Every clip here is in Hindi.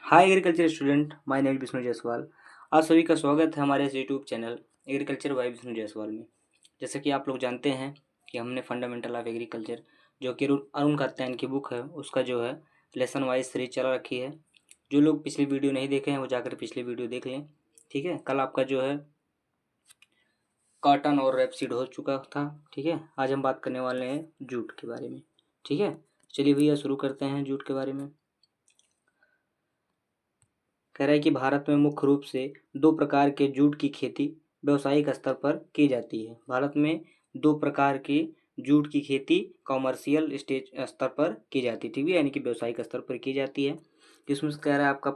Hi agriculture student, my name Vishnu Jaiswal. आप सभी का स्वागत है हमारे इस YouTube channel agriculture by Vishnu Jaiswal में। जैसे कि आप लोग जानते हैं कि हमने फंडामेंटल ऑफ एग्रीकल्चर जो कि अरुण कात्यायन की बुक है उसका जो है लेसन वाइज सीरीज चला रखी है। जो लोग पिछली वीडियो नहीं देखे हैं वो जाकर पिछली वीडियो देख लें। ठीक है, कल आपका जो है कॉटन और रेपसीड हो चुका था। ठीक है, आज हम बात करने वाले हैं जूट के बारे में। ठीक है, चलिए भैया शुरू करते हैं जूट के बारे में। कह रहा है कि भारत में मुख्य रूप से दो प्रकार के जूट की खेती व्यावसायिक स्तर पर की जाती है। भारत में दो प्रकार की जूट की खेती कॉमर्शियल स्टेज स्तर पर की जाती है। ठीक है, यानी कि व्यावसायिक स्तर पर की जाती है। इसमें से कह रहा है आपका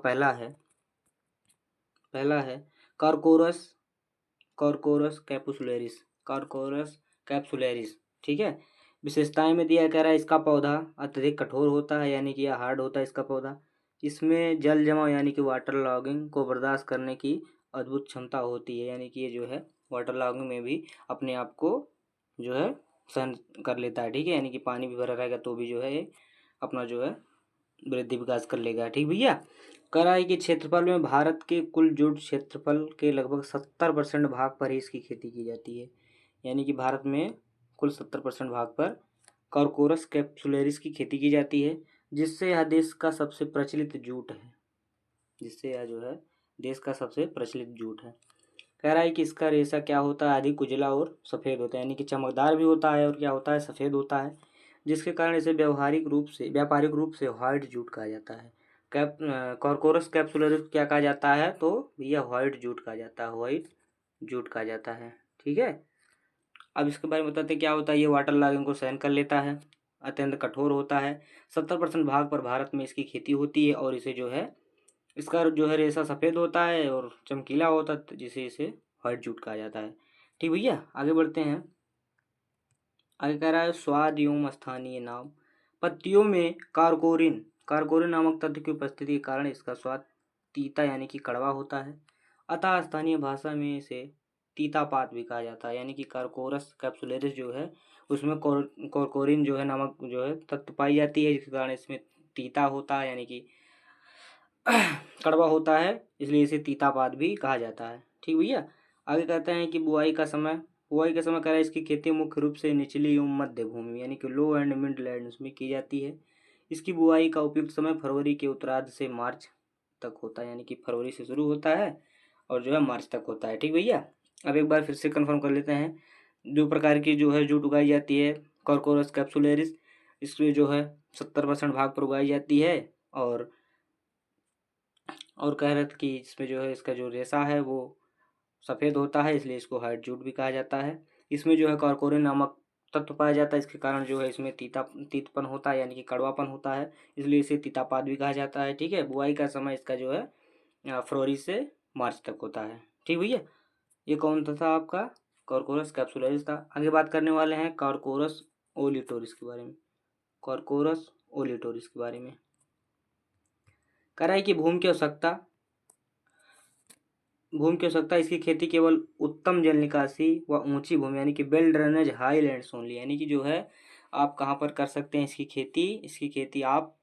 पहला है Corchorus Corchorus capsularis. Corchorus capsularis. ठीक है, विशेषताएं में दिया कह रहा है इसका पौधा अत्यधिक कठोर होता है, यानी कि यह हार्ड होता है इसका पौधा। इसमें जल जमाव यानी कि वाटर लॉगिंग को बर्दाश्त करने की अद्भुत क्षमता होती है, यानी कि ये जो है वाटर लॉगिंग में भी अपने आप को जो है सहन कर लेता है। ठीक है, यानी कि पानी भी भरा रहेगा तो भी जो है ये अपना जो है वृद्धि विकास कर लेगा। ठीक भैया, कह रहा है कि क्षेत्रफल में भारत के कुल जूट क्षेत्रफल के लगभग 70% भाग पर ही इसकी खेती की जाती है। यानी कि भारत में कुल 70% भाग पर कॉर्कोरस कैप्सुलैरिस की खेती की जाती है, जिससे यह देश का सबसे प्रचलित जूट है। जिससे यह जो है देश का सबसे प्रचलित जूट है। कह रहा है कि इसका रेशा क्या होता है, अधिक उजला और सफ़ेद होता है, यानी कि चमकदार भी होता है और क्या होता है, सफ़ेद होता है, जिसके कारण इसे व्यापारिक रूप से व्हाइट जूट कहा जाता है। कॉर्कोरस कैप्सुलरिस क्या कहा जाता है, तो यह व्हाइट जूट कहा जाता है, व्हाइट जूट कहा जाता है। ठीक है, अब इसके बारे में बताते क्या होता है। ये वाटर लॉगिंग को सहन कर लेता है, अत्यंत कठोर होता है। 70% भाग पर भारत में इसकी खेती होती है और इसे जो है इसका जो है रेशा सफ़ेद होता है और चमकीला होता है, जिसे इसे व्हाइट जूट कहा जाता है। ठीक भैया, आगे बढ़ते हैं। आगे कह रहा है स्वाद एवं स्थानीय नाम। पत्तियों में कारकोरिन कारकोरिन नामक तत्व की उपस्थिति के कारण इसका स्वाद तीता यानी कि कड़वा होता है। अतः स्थानीय भाषा में इसे तीता पात भी कहा जाता है, यानी कि कारकोरस कैप्सुलरिस जो है उसमें कॉर्कोरिन जो है नामक जो है तत्व पाई जाती है, जिसके कारण इसमें तीता होता है, यानी कि कड़वा होता है, इसलिए इसे तीतापात भी कहा जाता है। ठीक भैया, आगे कहते हैं कि बुआई का समय कह रहा है इसकी खेती मुख्य रूप से निचली एवं मध्य भूमि यानी कि लो एंड मिड लैंड्स में की जाती है। इसकी बुआई का उपयुक्त समय फरवरी के उत्तरार्ध से मार्च तक होता है, यानी कि फरवरी से शुरू होता है और जो है मार्च तक होता है। ठीक भैया, अब एक बार फिर से कंफर्म कर लेते हैं। दो प्रकार की जो है जूट उगाई जाती है, कॉर्कोरस कैप्सुलरिस, इसमें जो है 70% भाग पर उगाई जाती है। और कह रहे थे कि इसमें जो है इसका जो रेशा है वो सफ़ेद होता है, इसलिए इसको व्हाइट जूट भी कहा जाता है। इसमें जो है कॉर्कोरिन नामक तत्व पाया जाता है, इसके कारण जो है इसमें तीतपन होता है, यानी कि कड़वापन होता है, इसलिए इसे तीतापात भी कहा जाता है। ठीक है, बुआई का समय इसका जो है फरवरी से मार्च तक होता है। ठीक भैया, ये कौन था आपका कॉर्कोरस कैप्सुलरिस था। आगे बात करने वाले हैं कॉर्कोरस ओलिटोरिस के बारे में। कॉर्कोरस ओलिटोरिस के बारे में कह रहा है कि भूमि की आवश्यकता इसकी खेती केवल उत्तम जल निकासी व ऊंची भूमि यानी कि well drainage high lands only, यानी कि जो है आप कहाँ पर कर सकते हैं इसकी खेती आप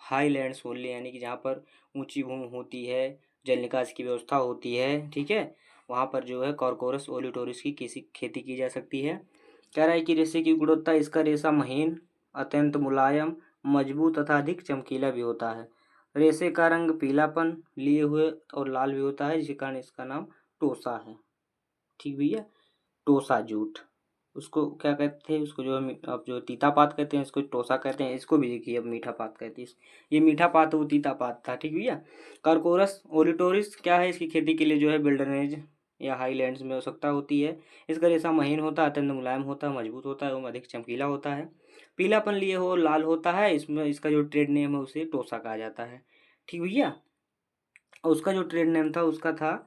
हाई लैंड्स ओनली, यानी कि जहाँ पर ऊंची भूमि होती है, जल निकासी की व्यवस्था होती है। ठीक है, वहाँ पर जो है कॉर्कोरस ओलिटोरिस की किसी खेती की जा सकती है। कह रहा है कि रेशे की गुणवत्ता, इसका रेशा महीन, अत्यंत मुलायम, मजबूत तथा अधिक चमकीला भी होता है। रेशे का रंग पीलापन लिए हुए और लाल भी होता है, जिसके कारण इसका नाम टोसा है। ठीक भैया, टोसा जूट उसको क्या कहते हैं, उसको जो है आप जो तीता पात कहते हैं इसको टोसा कहते हैं, इसको भी देखिए अब मीठा पात कहते हैं। ये मीठा पात वो तीता पात था। ठीक भैया, कार्कोरस ओलिटोरिस क्या है, इसकी खेती के लिए जो है बिल्डरनेज या हाईलैंड्स में आवश्यकता होती है। इसका रेशा महीन होता है, अत्यंत मुलायम होता है, मजबूत होता है एवं अधिक चमकीला होता है, पीलापन लिए हो लाल होता है। इसमें इसका जो ट्रेड नेम है उसे टोसा कहा जाता है। ठीक भैया, और उसका जो ट्रेड नेम था उसका था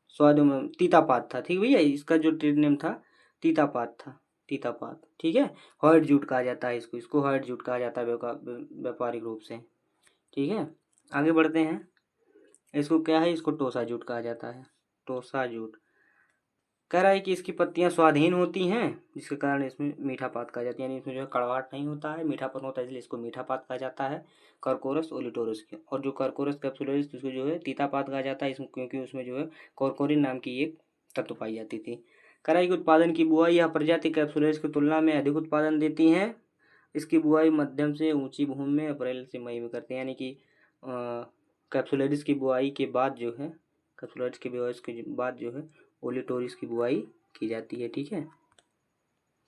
स्वाद में तीतापात था। ठीक भैया, इसका जो ट्रेड नेम था तीतापात था, तीतापात। ठीक है, व्हाइट जूट कहा जाता है इसको व्हाइट जूट कहा जाता है व्यापारिक रूप से। ठीक है, आगे बढ़ते हैं। इसको क्या है, इसको टोसा जूट कहा जाता है, टोसा जूट। कह रहा है कि इसकी पत्तियां स्वादहीन होती हैं, जिसके कारण इसमें मीठा पात कहा जाता है, यानी इसमें जो है कड़वाहट नहीं होता है, मीठापन होता है, इसलिए इसको मीठा पात कहा जाता है कॉर्कोरस ओलिटोरस के। और जो कॉर्कोरस कैप्सुलरिस इसको जो है तीता पात कहा जाता है, इसमें क्योंकि उसमें जो है कॉर्कोरिन नाम की एक तत्व पाई जाती थी। कह रहा है कि उत्पादन की बुआई यह प्रजाति कैप्सुलरिस की तुलना में अधिक उत्पादन देती हैं। इसकी बुआई मध्यम से ऊंची भूमि में अप्रैल से मई में करते हैं, यानी कि कैप्सुलरिस की बुआई के बाद जो है, कैप्सुलरिस की बुआई के बाद जो है ओलिटोरिस की बुआई की जाती है। ठीक है,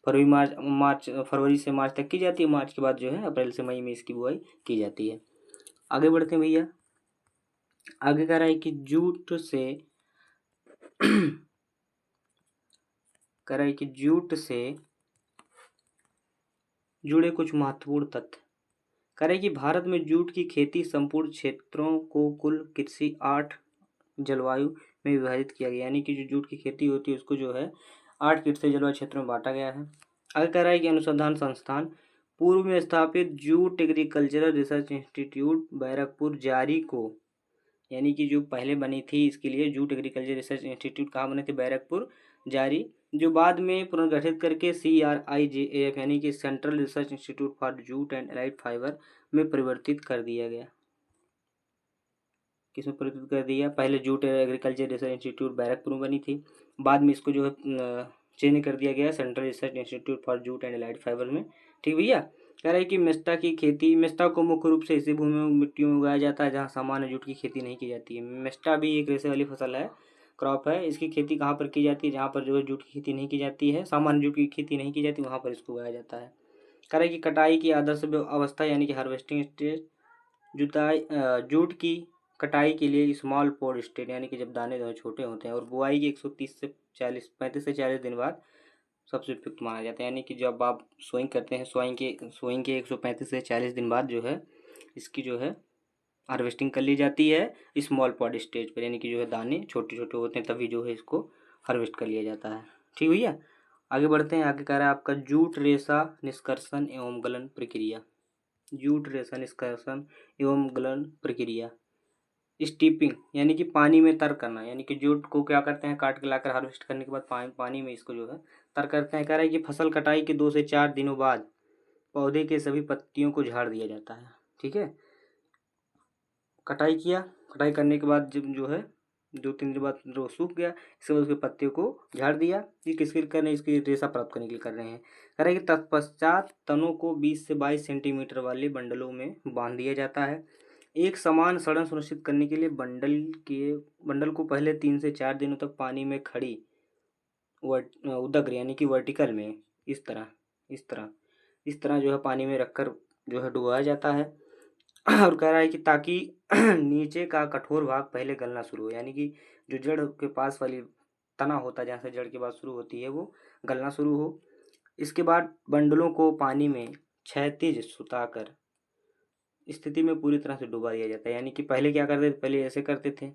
फरवरी से मार्च तक की जाती है, मार्च के बाद जो है अप्रैल से मई में इसकी बुआई की जाती है। आगे बढ़ते हैं भैया। आगे कह रहा है कि जूट से कह रहा है कि जूट से जुड़े कुछ महत्वपूर्ण तथ्य। कह रहा है कि भारत में जूट की खेती संपूर्ण क्षेत्रों को कुल कृषि 8 जलवायु में विभाजित किया गया, यानी कि जो जूट की खेती होती है उसको जो है 8 कृषि जलवायु क्षेत्रों में बांटा गया है। आगे कह रहा है कि अनुसंधान संस्थान पूर्व में स्थापित jute agricultural research institute Barrackpore जारी को, यानी कि जो पहले बनी थी इसके लिए जूट एग्रीकल्चर रिसर्च इंस्टीट्यूट कहाँ बने थे, बैरकपुर जारी, जो बाद में पुनर्गठित करके CRIJAF यानी कि central research institute for jute and allied fibre में परिवर्तित कर दिया गया। किसमें परिवर्तित कर दिया, पहले jute agriculture research institute Barrackpore में बनी थी, बाद में इसको जो है चेंज कर दिया गया central research institute for jute and allied fibre में। ठीक भैया। कह रहा है कि मेस्टा की खेती, मेस्टा को मुख्य रूप से ऐसी भूमि में मिट्टियों में उगाया जाता है जहाँ सामान्य जूट की खेती नहीं की जाती है। मेस्टा भी एक रेशे वाली फसल है, क्रॉप है। इसकी खेती कहाँ पर की जाती है, जहाँ पर जो है जूट की खेती नहीं की जाती है, सामान्य जूट की खेती नहीं की जाती, वहाँ पर इसको उगाया जाता है। कह रहा है कि कटाई की आदर्श अवस्था यानी कि हार्वेस्टिंग स्टेज, जूट की कटाई के लिए स्मॉल पोड स्टेज यानी कि जब दाने जो छोटे होते हैं, और बुआई के 130 से 40 35 से 40 दिन बाद सबसे उपयुक्त माना जाता है, यानी कि जब आप सोइंग करते हैं, सोइंग के 135 से 40 दिन बाद जो है इसकी जो है हार्वेस्टिंग कर ली जाती है स्मॉल पॉड स्टेज पर, यानी कि जो है दाने छोटे छोटे होते हैं तभी जो है इसको हार्वेस्ट कर लिया जाता है। ठीक भैया। आगे बढ़ते हैं। आगे कह रहा है आपका जूट रेशा निष्कर्षण एवं गलन प्रक्रिया। जूट रेशा निष्कर्षण एवं गलन प्रक्रिया, स्टीपिंग यानी कि पानी में तर करना, यानी कि जूट को क्या करते हैं, काट के लाकर हार्वेस्ट करने के बाद पानी में इसको जो है तर करते हैं। कह रहा है कि फसल कटाई के 2 से 4 दिनों बाद पौधे के सभी पत्तियों को झाड़ दिया जाता है। ठीक है, कटाई किया, कटाई करने के बाद जब जो है 2-3 दिन बाद जो सूख गया, इसके बाद उसके पत्तियों को झाड़ दिया। ये किसके लिए कर रहे हैं, इसकी रेशा प्राप्त करने के लिए कर रहे हैं। कह रहे हैं कि तत्पश्चात तनों को 20 से 22 सेंटीमीटर वाले बंडलों में बांध दिया जाता है। एक समान सड़न सुनिश्चित करने के लिए बंडल को पहले 3 से 4 दिनों तक पानी में खड़ी उदग्र यानी कि वर्टिकल में इस तरह जो है पानी में रखकर जो है डुबाया जाता है। और कह रहा है कि ताकि नीचे का कठोर भाग पहले गलना शुरू हो, यानी कि जो जड़ के पास वाली तना होता है, जहाँ से जड़ की बात शुरू होती है, वो गलना शुरू हो। इसके बाद बंडलों को पानी में क्षैतिज सुताकर स्थिति में पूरी तरह से डुबा दिया जाता है, यानी कि पहले क्या करते थे, पहले ऐसे करते थे,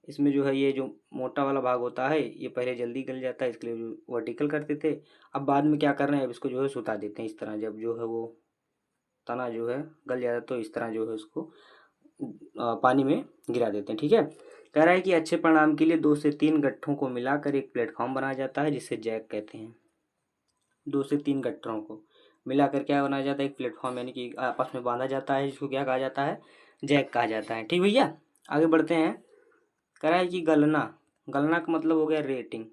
इसमें जो है ये जो मोटा वाला भाग होता है ये पहले जल्दी गल जाता है, इसके लिए जो वर्टिकल करते थे। अब बाद में क्या कर रहे हैं, अब इसको जो है सुता देते हैं इस तरह, जब जो है वो तना जो है गल जाता है तो इस तरह जो है उसको पानी में गिरा देते हैं। ठीक है। कह रहा है कि अच्छे परिणाम के लिए 2 से 3 गट्ठों को मिलाकर एक प्लेटफॉर्म बनाया जाता है जिसे जैक कहते हैं। 2 से 3 गट्ठरों को मिलाकर क्या बनाया जाता है, एक प्लेटफॉर्म, यानी कि आपस में बांधा जाता है, जिसको क्या कहा जाता है, जैक कहा जाता है। ठीक भैया। आगे बढ़ते हैं। कह रहा है कि गलना, गलना का मतलब हो गया रेटिंग।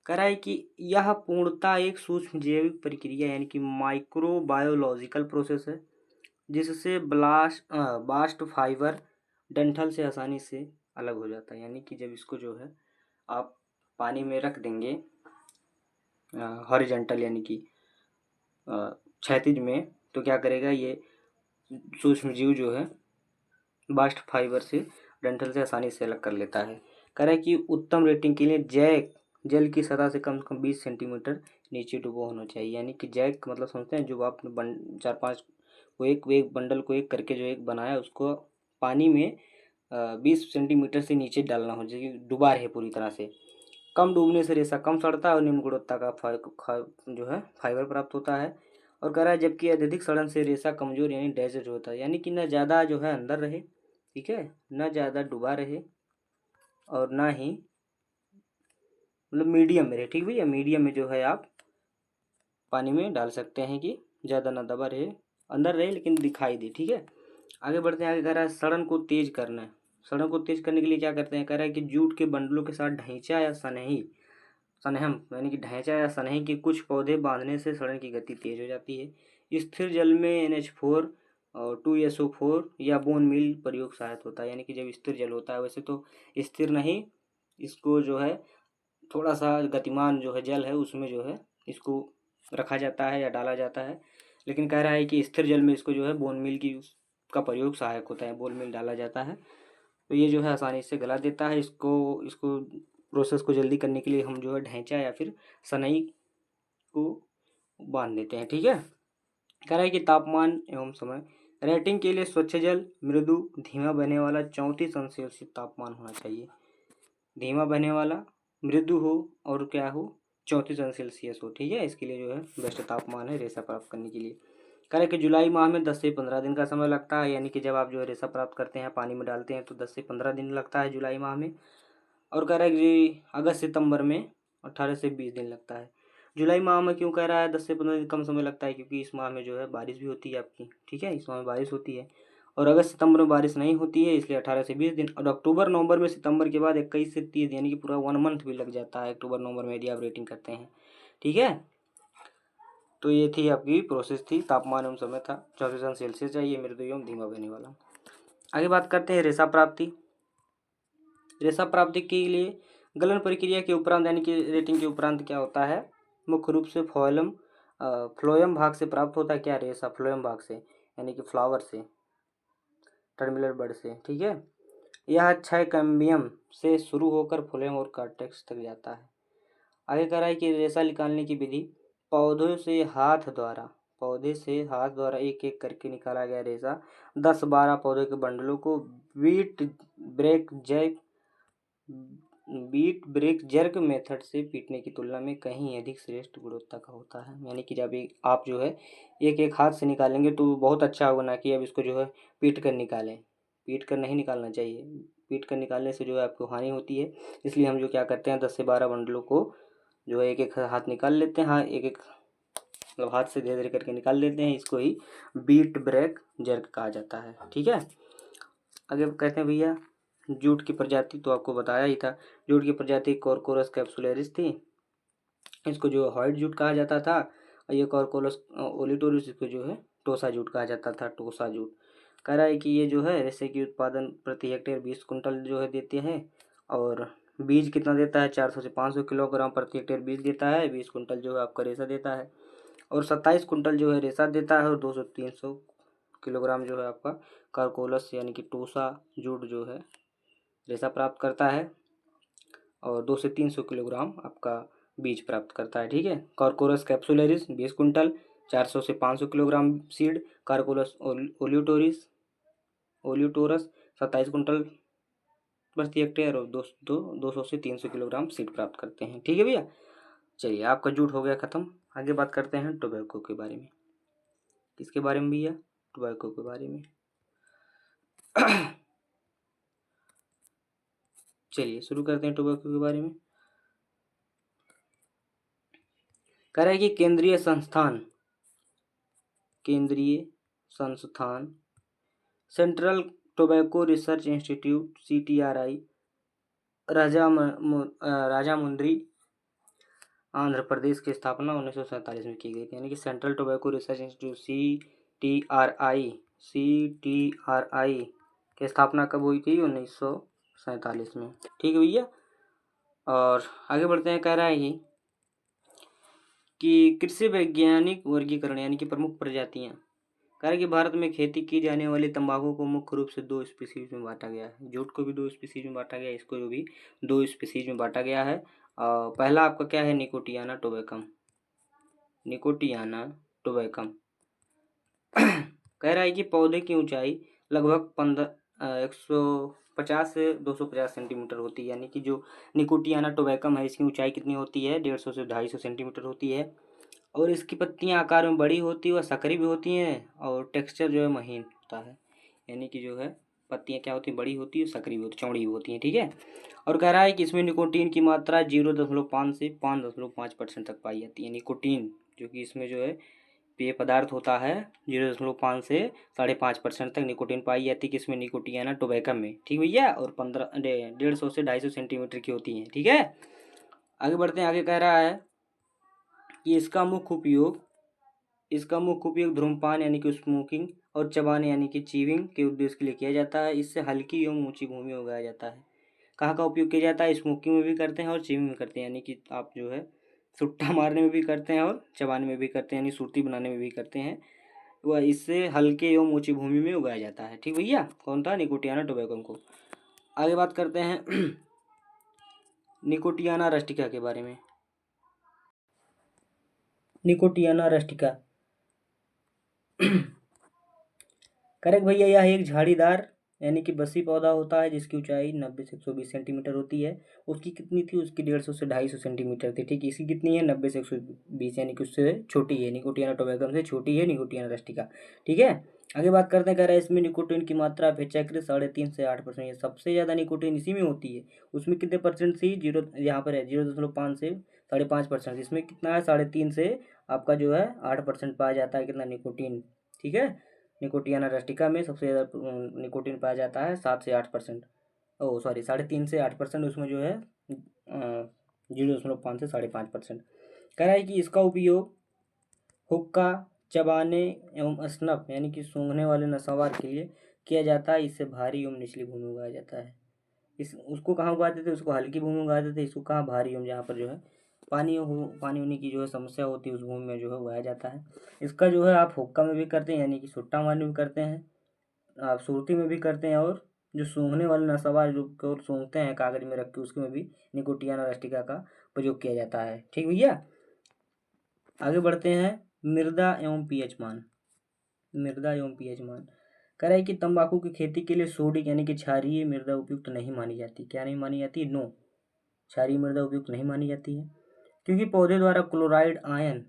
कह रहा है कि यह पूर्णतः एक सूक्ष्म जैविक प्रक्रिया यानी कि माइक्रोबायोलॉजिकल प्रोसेस है, जिससे बास्ट फाइबर डंठल से आसानी से अलग हो जाता है, यानी कि जब इसको जो है आप पानी में रख देंगे हॉरिजॉन्टल यानी कि क्षैतिज में, तो क्या करेगा, ये सूक्ष्म जीव जो है बास्ट फाइबर से डंठल से आसानी से अलग कर लेता है। कह रहा है कि उत्तम रेटिंग के लिए जैक जल की सतह से कम 20 सेंटीमीटर नीचे डूबा होना चाहिए, यानी कि जैक मतलब समझते हैं, जो आपने 4-5 को एक बंडल को एक करके जो एक बनाया उसको पानी में 20 सेंटीमीटर से नीचे डालना हो, जो डुबा रहे पूरी तरह से। कम डूबने से रेशा कम सड़ता है और निम्न गुणवत्ता का जो है फाइबर प्राप्त होता है। और कह रहा है जबकि अत्यधिक सड़न से रेशा कमजोर यानी डैमेज होता है, यानी कि न ज़्यादा जो है अंदर रहे, ठीक है, न ज़्यादा डूबा रहे और ना ही मतलब मीडियम में रहे, ठीक भैया, मीडियम में जो है आप पानी में डाल सकते हैं कि ज़्यादा ना दबा रहे, अंदर रहे लेकिन दिखाई दे, ठीक है। आगे बढ़ते हैं, आगे कह रहा है सड़न को तेज करना है। सड़न को तेज करने के लिए क्या करते हैं, कह रहा है कि जूट के बंडलों के साथ ढैंचा या सनही, सनहम यानी कि ढैंचा या सनही के कुछ पौधे बांधने से सड़न की गति तेज हो जाती है। स्थिर जल में NH4 और 2SO4 या बोन मील प्रयोग सहायक होता है, यानी कि जब स्थिर जल होता है, वैसे तो स्थिर नहीं, इसको जो है थोड़ा सा गतिमान जो है जल है उसमें जो है इसको रखा जाता है या डाला जाता है, लेकिन कह रहा है कि स्थिर जल में इसको जो है बोन मील की का प्रयोग सहायक होता है, बोन मील डाला जाता है, तो ये जो है आसानी से गला देता है। इसको इसको प्रोसेस को जल्दी करने के लिए हम जो है ढैंचा या फिर सनई को बांध देते हैं, ठीक है। कह रहा है कि तापमान एवं समय रेटिंग के लिए स्वच्छ जल मृदु धीमा बहने वाला 34 अंश तापमान होना चाहिए, धीमा बहने वाला मृदु हो और क्या हो 34 अंश हो, ठीक है। इसके लिए जो है बेस्ट तापमान है रेशा प्राप्त करने के लिए। कह रहे कि जुलाई माह में 10 से 15 दिन का समय लगता है, यानी कि जब आप जो है रेशा प्राप्त करते हैं पानी में डालते हैं तो 10 से 15 दिन लगता है जुलाई माह में। और कह रहा है कि अगस्त सितंबर में 18 से 20 दिन लगता है। जुलाई माह में क्यों कह रहा है 10 से 15 दिन कम समय लगता है, क्योंकि इस माह में जो है बारिश भी होती है आपकी, ठीक है, इस माह में बारिश होती है। और अगस्त सितंबर में बारिश नहीं होती है, इसलिए 18 से 20 दिन। और अक्टूबर नवंबर में सितंबर के बाद 21 से 30, यानी कि पूरा 1 मंथ भी लग जाता है अक्टूबर नवंबर में, यदि आप रेटिंग करते हैं, ठीक है। तो ये थी आपकी प्रोसेस थी, तापमान एवं समय था, 34 अंश चाहिए मृदु एवं धीमा बहने वाला। आगे बात करते हैं रेशा प्राप्ति। रेशा प्राप्ति के लिए गलन प्रक्रिया के उपरांत यानी कि रेटिंग के उपरांत क्या होता है, मुख्य रूप से फ्लोएम भाग से प्राप्त होता है। क्या रेशा फ्लोएम भाग से, यानी कि फ्लावर से, टर्मिनल बड से, ठीक है। यह क्षय कैम्बियम से शुरू होकर फ्लोएम और कार्टेक्स तक जाता है। आगे कह रहा है कि रेशा निकालने की विधि, पौधों से हाथ द्वारा पौधे से हाथ द्वारा एक एक करके निकाला गया रेशा 10-12 पौधों के बंडलों को beat break jack beat break jerk method से पीटने की तुलना में कहीं अधिक श्रेष्ठ गुणवत्ता का होता है। यानी कि जब आप जो है एक एक हाथ से निकालेंगे तो बहुत अच्छा होगा, ना कि अब इसको जो है पीट कर निकालें, पीट कर नहीं निकालना चाहिए, पीट कर निकालने से जो है आपको हानि होती है। इसलिए हम जो क्या करते हैं 10 से 12 बंडलों को जो है एक एक हाथ निकाल लेते हैं, हाँ एक एक मतलब हाथ से धीरे धीरे करके निकाल लेते हैं, इसको ही बीट ब्रेक जर्क कहा जाता है, ठीक है। आगे कहते हैं भैया जूट की प्रजाति, तो आपको बताया ही था, जूट की प्रजाति कॉर्कोरस कैप्सुलरिस थी, इसको जो व्हाइट जूट कहा जाता था। और ये कॉर्कोरस ओलिटोरियस, इसको जो है टोसा जूट कहा जाता था, टोसा जूट। कह रहा है कि ये जो है रेशे की उत्पादन प्रति हेक्टेयर 20 कुंटल जो है देते हैं, और बीज कितना देता है 400 से 500 किलोग्राम प्रति हेक्टेयर बीज देता है, 20 कुंटल जो है आपका रेशा देता है, और 27 कुंटल जो है रेशा देता है, और 200-300 किलोग्राम जो है आपका कार्कोलस यानी कि टोसा जूट जो है रेशा प्राप्त करता है, और 2 से 300 किलोग्राम आपका बीज प्राप्त करता है, ठीक है। कॉर्कोरस कैप्सुलरिस 20 कुंटल, 400 से 500 किलोग्राम सीड। कार्कोलस ओलिटोरस 27 कुंटल प्रति हेक्टेयर, और 200 से 300 किलोग्राम सीड प्राप्त करते हैं, ठीक है भैया। चलिए आपका जूट हो गया ख़त्म। आगे बात करते हैं टोबैको के बारे में। किसके बारे में भैया, टोबैको के बारे में। चलिए शुरू करते हैं टोबैको के बारे में। कह रहा है कि केंद्रीय संस्थान central tobacco research institute CTRI Rajahmundry Andhra Pradesh की स्थापना 1947 में की गई थी, यानी कि central tobacco research institute CTRI की स्थापना कब हुई थी, 1947 में, ठीक है भैया। और आगे बढ़ते हैं, कह रहा है कि कृषि वैज्ञानिक वर्गीकरण यानी कि प्रमुख प्रजातियां। कह रहा है कि भारत में खेती की जाने वाली तंबाकू को मुख्य रूप से 2 स्पीसीज में बांटा गया है। जूट को भी 2 स्पीसीज में बांटा गया है, इसको भी 2 स्पीसीज में बांटा गया है। पहला आपका क्या है, निकोटियाना टोबैकम, निकोटियाना टोबैकम। कह रहा है कि पौधे की ऊंचाई लगभग 150 से 250 सेंटीमीटर होती है, यानी कि जो निकोटियाना टोबैकम है इसकी ऊंचाई कितनी होती है, 150 से 250 सेंटीमीटर होती है, और इसकी पत्तियां आकार में बड़ी होती है और सकरी भी होती हैं, और टेक्सचर जो है महीन होता है, यानी कि जो है पत्तियाँ क्या होती हैं, बड़ी होती है, सकरी भी होती, चौड़ी भी होती हैं, ठीक है। और कह रहा है कि इसमें निकोटीन की मात्रा 0.5 से 5.5% तक पाई जाती है। निकोटीन जो कि इसमें जो है पेय पदार्थ होता है 0.5 से 5.5% तक निकोटीन पाई जाती है, किसमें, निकोटियाना टोबैकम में, ठीक भैया। और 150 से 250 सेंटीमीटर की होती हैं, ठीक है। आगे बढ़ते हैं, आगे कह रहा है कि इसका मुख्य उपयोग धूम्रपान यानी कि स्मोकिंग और चबाने यानी कि चीविंग के उद्देश्य के लिए किया जाता है। इससे हल्की एवं ऊंची भूमि में उगाया जाता है। कहाँ का उपयोग किया जाता है, स्मोकिंग में भी करते हैं और चीविंग में करते हैं, यानी कि आप जो है सुट्टा मारने में भी करते हैं और चबाने में भी करते हैं, यानी सुर्ती बनाने में भी करते हैं। वह इससे हल्के एवं ऊंची भूमि में उगाया जाता है, ठीक भैया। कौन था, निकोटियाना टोबैकम को। आगे बात करते हैं निकोटियाना रस्टिका के बारे में। निकोटियाना रस्टिका करेक्ट भैया, यह एक झाड़ीदार यानी कि बसी पौधा होता है जिसकी ऊंचाई 90 से 120 सेंटीमीटर होती है। उसकी कितनी थी, उसकी 150 से 250 सेंटीमीटर थी, ठीक। इसकी कितनी है, 90 से 120, यानी कि उससे छोटी है, निकोटियाना टोबैकम से छोटी है निकोटियाना रस्टिका, ठीक है। आगे बात करते हैं, कह रहा है इसमें निकोटीन की मात्रा अपेक्षाकृत 3.5 से 8%। सबसे ज़्यादा निकोटीन इसी में होती है। उसमें कितने परसेंट थी, जीरो, यहाँ पर है 0.5 से 5.5%। इसमें कितना है, 3.5 से आपका जो है 8% पाया जाता है, कितना, निकोटीन, ठीक है। निकोटियाना रस्टिका में सबसे ज़्यादा निकोटीन पाया जाता है 7 से 8%। ओह सॉरी, 3.5 से 8%। उसमें जो है 0.5 से 5.5%। कह रहा है कि इसका उपयोग हुक्का, चबाने एवं स्नफ यानी कि सूंघने वाले नशेवार के लिए किया जाता है। इससे भारी एवं निचली भूमि में उगाया जाता है। उसको कहाँ उगाते थे, उसको हल्की भूमि में उगाते थे। इसको कहाँ, भारी एवं जहाँ पर जो है पानी होने की जो है समस्या होती है, उस भूमि में जो है उगाया जाता है। इसका जो है आप हुक्का में भी करते हैं, यानी कि सुट्टा मारने में भी करते हैं, आप सुरती में भी करते हैं, और जो सूंघने वाले नशेवार जो केवल सूंघते हैं कागज में रख के, उसके में भी निकोटियाना रस्टिका का प्रयोग किया जाता है, ठीक भैया। आगे बढ़ते हैं, मृदा एवं पीएच मान। मृदा एवं पीएच मान कह रहा है कि तंबाकू की खेती के लिए सोडिक यानी कि क्षारीय मृदा उपयुक्त नहीं मानी जाती। क्या नहीं मानी जाती, नो, क्षारीय मृदा उपयुक्त नहीं मानी जाती है, क्योंकि पौधे द्वारा क्लोराइड आयन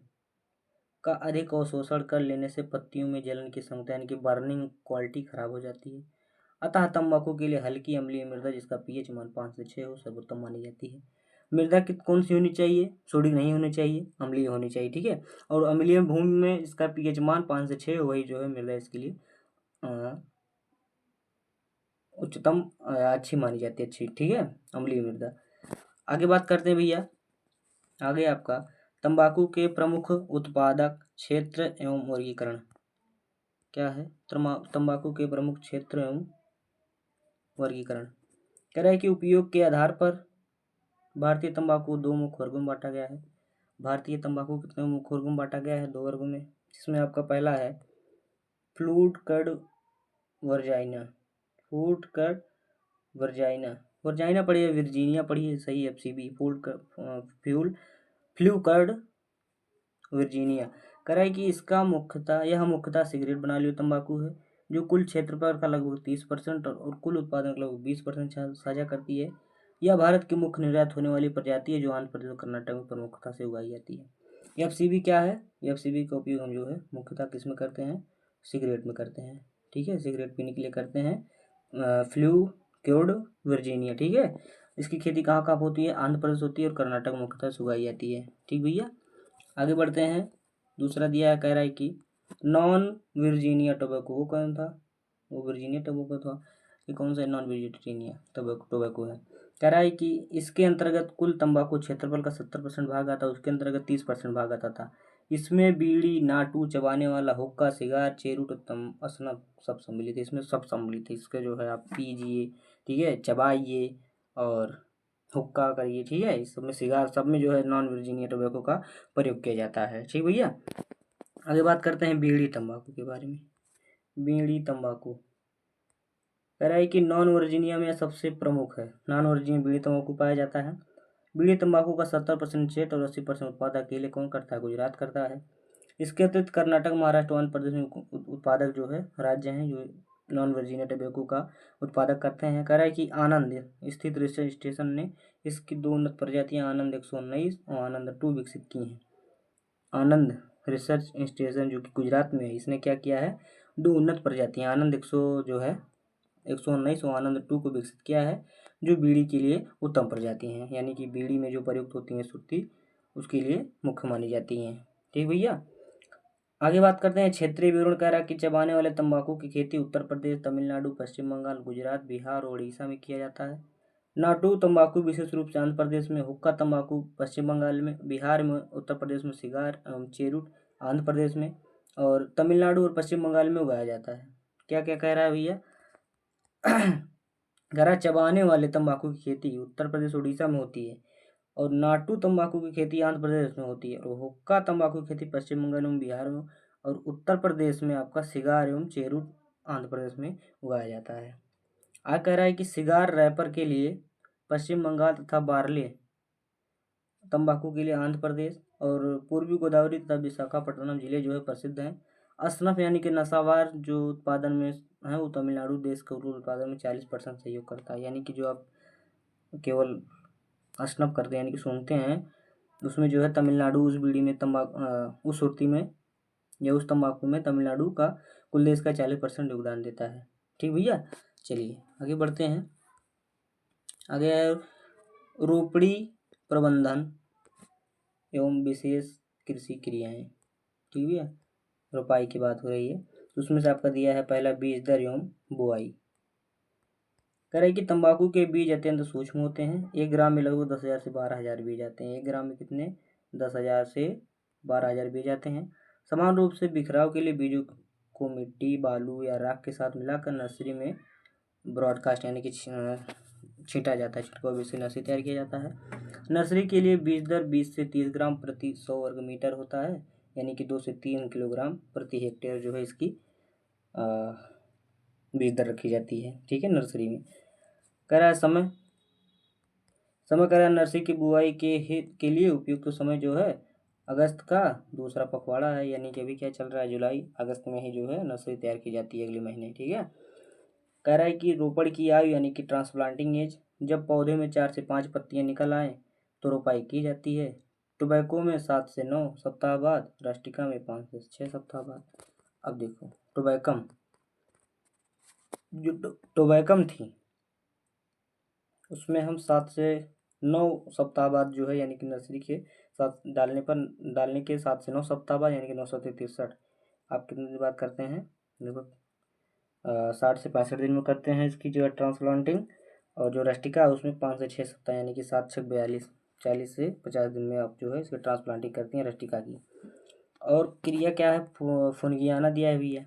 का अधिक अवशोषण कर लेने से पत्तियों में जलन की क्षमता यानी कि बर्निंग क्वालिटी खराब हो जाती है। अतः तंबाकू के लिए हल्की अम्लीय मृदा जिसका पीएच मान 5 से 6 हो सर्वोत्तम मानी जाती है। मृदा की कौन सी होनी चाहिए, सोडिक नहीं होनी चाहिए, अम्लीय होनी चाहिए, ठीक है। और अम्लीय भूमि में इसका पीएच मान 5 से 6 वही जो है मृदा इसके लिए उच्चतम अच्छी मानी जाती है, अच्छी, ठीक है, अम्लीय मृदा। आगे बात करते हैं भैया, आगे आपका तंबाकू के प्रमुख उत्पादक क्षेत्र एवं वर्गीकरण क्या है। तंबाकू के प्रमुख क्षेत्र एवं वर्गीकरण कह रहा है कि उपयोग के आधार पर भारतीय तंबाकू 2 मुख्य वर्गों में बांटा गया है। भारतीय तंबाकू कितने मुख्य वर्गों में बांटा गया है, 2 वर्गों में, जिसमें आपका पहला है फ्लूड कर्ड वर्जाइना। फ्लूड कर्ड वर्जाइना, वर्जाइना पढ़िए, वर्जीनिया पढ़िए, सही एफसीबी, फ्लू कर्ड वर्जीनिया। कह रहा है कि यह मुख्यतः सिगरेट बनाने वाली तंबाकू है, जो कुल क्षेत्रफल का लगभग 30% और कुल उत्पादन का लगभग 20% साझा करती है। यह भारत की मुख्य निर्यात होने वाली प्रजाति है, जो आंध्र प्रदेश और कर्नाटक में प्रमुखता से उगाई जाती है। एफसीबी क्या है, एफसीबी का उपयोग हम जो है मुख्यतः किस में करते हैं, सिगरेट में करते हैं, ठीक है, सिगरेट पीने के लिए करते हैं। फ्लू क्योर्ड वर्जीनिया, ठीक है। इसकी खेती कहाँ कहाँ होती है, आंध्र प्रदेश होती है और कर्नाटक में मुख्यतः से उगाई जाती है, ठीक भैया। आगे बढ़ते हैं, दूसरा दिया है, कह रहा है कि नॉन वर्जीनिया टोबैको, वो कौन था, वो वर्जीनिया टोबैको था, ये कौन सा नॉन वर्जीनिया टोबैको है। कह रहा है कि इसके अंतर्गत कुल तंबाकू क्षेत्रफल का 70% भाग आता है, उसके अंतर्गत 30% भाग आता था। इसमें बीड़ी, नाटू, चबाने वाला, हुक्का, सिगार, चेरुट, स्नफ सब सम्मिलित है, इसमें सब सम्मिलित है। इसके जो है आप पीजिए, ठीक है, चबाइए और हुक्का करिए, ठीक है, इस सब में, सिगार सब में जो है नॉन वर्जीनिया टोबैको का प्रयोग किया जाता है, ठीक भैया। आगे बात करते हैं बीड़ी तंबाकू के बारे में। बीड़ी तंबाकू कह रहा है कि नॉन वर्जीनिया में सबसे प्रमुख है, नॉन वर्जीनिया बीड़ी तंबाकू पाया जाता है। बीड़ी तंबाकू का 70% क्षेत्र और 80% उत्पादक अकेले कौन करता है, गुजरात करता है। इसके अतिरिक्त कर्नाटक, महाराष्ट्र, आंध्र प्रदेश में उत्पादक जो है राज्य हैं जो नॉन वर्जीनिया टोबैको का उत्पादक करते हैं। कह रहा है कि आनंद स्थित रिसर्च स्टेशन ने इसकी 2 उन्नत प्रजातियां आनंद 119 और आनंद 2 विकसित की हैं। आनंद रिसर्च स्टेशन जो कि गुजरात में है, इसने क्या किया है, 2 उन्नत प्रजातियां आनंद 100 जो है 119 और आनंद 2 को विकसित किया है, जो बीड़ी के लिए उत्तम प्रजाति हैं, यानी कि बीड़ी में जो प्रयुक्त होती हैं सुर्ती उसके लिए मुख्य मानी जाती हैं। ठीक भैया, आगे बात करते हैं क्षेत्रीय विवरण। कह रहा है कि चबाने वाले तंबाकू की खेती उत्तर प्रदेश, तमिलनाडु, पश्चिम बंगाल, गुजरात, बिहार और उड़ीसा में किया जाता है। नाटू तंबाकू विशेष रूप से आंध्र प्रदेश में, हुक्का तंबाकू पश्चिम बंगाल में, बिहार में, उत्तर प्रदेश में सिगार एवं चेरुट आंध्र प्रदेश में और तमिलनाडु और पश्चिम बंगाल में उगाया जाता है। क्या क्या कह रहा है भैया? कह रहा है चबाने वाले तंबाकू की खेती उत्तर प्रदेश उड़ीसा में होती है और नाटू तंबाकू की खेती आंध्र प्रदेश में होती है और हुक्का तंबाकू की खेती पश्चिम बंगाल एवं बिहार में और उत्तर प्रदेश में आपका सिगार एवं चेरुट आंध्र प्रदेश में उगाया जाता है। आगे कह रहा है कि सिगार रैपर के लिए पश्चिम बंगाल तथा बार्ले तंबाकू के लिए आंध्र प्रदेश और पूर्वी गोदावरी तथा विशाखापट्टनम जिले जो है प्रसिद्ध हैं। असनफ यानी कि नशावार जो उत्पादन में है वो तमिलनाडु देश के कुल उत्पादन में 40% सहयोग करता है, यानी कि जो आप केवल असनफ करते हैं यानी कि सूंघते हैं उसमें जो है तमिलनाडु उस बीड़ी में उस सुर्ती में या उस तंबाकू में तमिलनाडु का कुल देश का 40% योगदान देता है। ठीक भैया, चलिए आगे बढ़ते हैं। आगे है रोपड़ी प्रबंधन एवं विशेष कृषि क्रियाएं। ठीक भैया, रोपाई की बात हो रही है, उसमें से आपका दिया है पहला बीज दर एवं बुआई। कह रहे कि तंबाकू के बीज अत्यंत सूक्ष्म होते हैं। 1 ग्राम में लगभग 10,000 से 12,000 बीज आते हैं। 1 ग्राम में कितने? 10,000 से 12,000 बीज आते हैं। समान रूप से बिखराव के लिए बीजों को मिट्टी, बालू या राख के साथ मिलाकर नर्सरी में ब्रॉडकास्ट यानी कि छींटा जाता है, छिटकाव विधि से नर्सरी तैयार किया जाता है। नर्सरी के लिए बीज दर 20 से 30 ग्राम प्रति 100 वर्ग मीटर होता है, यानी कि 2 से 3 किलोग्राम प्रति हेक्टेयर जो है इसकी बीज दर रखी जाती है। ठीक है, नर्सरी में। कह रहा है समय कह रहा है नर्सरी की बुआई के लिए उपयुक्त तो समय जो है अगस्त का दूसरा पखवाड़ा है, यानी कि अभी क्या चल रहा है, जुलाई अगस्त में ही जो है नर्सरी तैयार की जाती है अगले महीने। ठीक है, कह रहा है कि रोपड़ की आयु यानी कि ट्रांसप्लांटिंग एज, जब पौधे में 4 से 5 पत्तियां निकल आए तो रोपाई की जाती है। टोबैको में 7 से 9 सप्ताह बाद, रास्टिका में 5 से 6 सप्ताह बाद। अब देखो टोबैकम जो टोबैकम थी उसमें हम 7 से 9 सप्ताह बाद जो है यानी कि नर्सरी के साथ डालने के 7 से 9 सप्ताह बाद यानी कि 963 आप कितने दिन बाद करते हैं? लगभग 60 से 65 दिन में करते हैं इसकी जो है ट्रांसप्लांटिंग। और जो रस्टिका है उसमें 5 से 6 सप्ताह यानी कि 7 छः 42 40 से 50 दिन में आप जो है इसकी ट्रांसप्लांटिंग करती हैं रस्टिका की। और क्रिया क्या है? फुनगियाना दिया है भैया।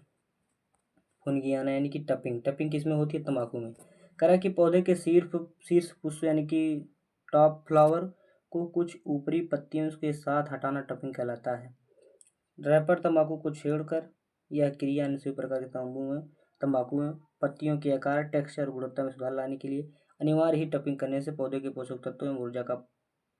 फुनगियाना यानी कि टपिंग किसमें होती है? तंबाकू में। कह रहा है कि पौधे के शीर्ष पुष्प यानी कि टॉप फ्लावर को कुछ ऊपरी पत्तियों के साथ हटाना टपिंग कहलाता है। रैपर तंबाकू को छेड़कर यह क्रिया अन्य सभी प्रकार के तंबाकू में पत्तियों के आकार, टेक्सचर और गुणवत्ता में सुधार लाने के लिए अनिवार्य ही टपिंग करने से पौधे के पोषक तत्वों एवं ऊर्जा का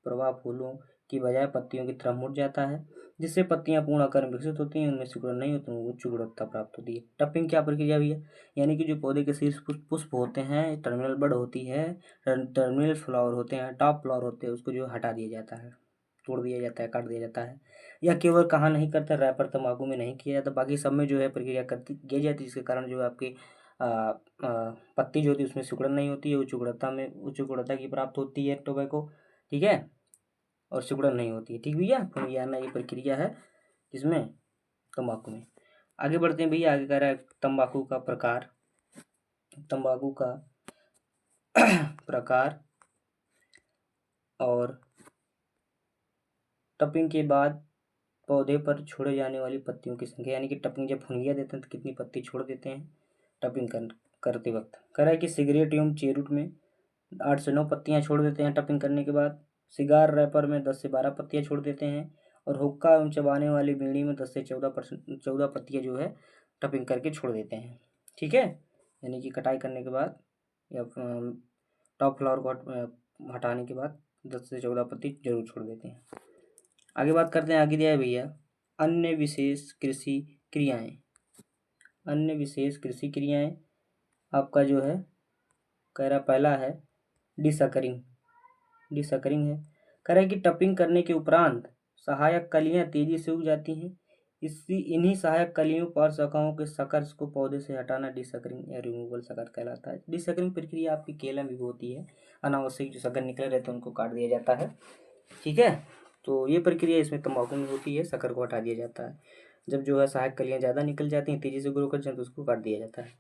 प्रभाव फूलों की बजाय पत्तियों की तरफ मुड़ जाता है, जिससे पत्तियां पूर्ण आकार में विकसित होती हैं, उनमें सिकुड़न नहीं होती, उनको उच्च गुणवत्ता प्राप्त होती है। टपिंग क्या प्रक्रिया भी है? यानी कि जो पौधे के शीर्ष पुष्प होते हैं, टर्मिनल बड होती है, टर्मिनल फ्लावर होते हैं, टॉप फ्लावर होते हैं, उसको जो हटा दिया जाता है, तोड़ दिया जाता है, काट दिया जाता है। यह केवल कहाँ नहीं करता? रैपर तंबाकू में नहीं किया जाता, बाकी सब में जो है प्रक्रिया की जाती है, जिसके कारण जो है आपकी पत्ती जो होती है उसमें सिकुड़न नहीं होती है, उच्च गुणवत्ता की प्राप्त होती है टोबैको। ठीक है, और सिकुड़न नहीं होती है। ठीक भैया, फुनगियाना ये प्रक्रिया है इसमें तंबाकू में। आगे बढ़ते हैं भैया, आगे कह रहा है तंबाकू का प्रकार और टपिंग के बाद पौधे पर छोड़े जाने वाली पत्तियों की संख्या, यानी कि टपिंग जब फुनगिया देते हैं तो कितनी पत्ती छोड़ देते हैं टपिंग करते वक्त। कह रहा है कि सिगरेट एवं चेरुट में 8 से 9 पत्तियां छोड़ देते हैं टपिंग करने के बाद। सिगार रैपर में 10 से 12 पत्तियां छोड़ देते हैं और हुक्का एवं चबाने वाली बीड़ी में 10 से 14 पत्तियां जो है टपिंग करके छोड़ देते हैं। ठीक है, यानी कि कटाई करने के बाद या टॉप फ्लावर को हटाने के बाद 10 से 14 पत्ती जरूर छोड़ देते हैं। आगे बात करते हैं, आगे दिया है भैया अन्य विशेष कृषि क्रियाएं। आपका जो है कह रहा पहला है डिसकरिंग है। कह रहा है कि टपिंग करने के उपरांत सहायक कलियां तेजी से उग जाती हैं। इन्हीं सहायक कलियों पर शाखाओं के सकर्स को पौधे से हटाना डिसकरिंग या रिमूवल शकर कहलाता है। डिसकरिंग प्रक्रिया आपकी केला में भी होती है, अनावश्यक जो शकर निकले रहते हैं उनको काट दिया जाता है, ठीक है। तो ये प्रक्रिया इसमें तंबाकू में होती है, शकर को हटा दिया जाता है। जब जो है सहायक कलियाँ ज़्यादा निकल जाती हैं, तेज़ी से ग्रो करते हैं, तो उसको काट दिया जाता है।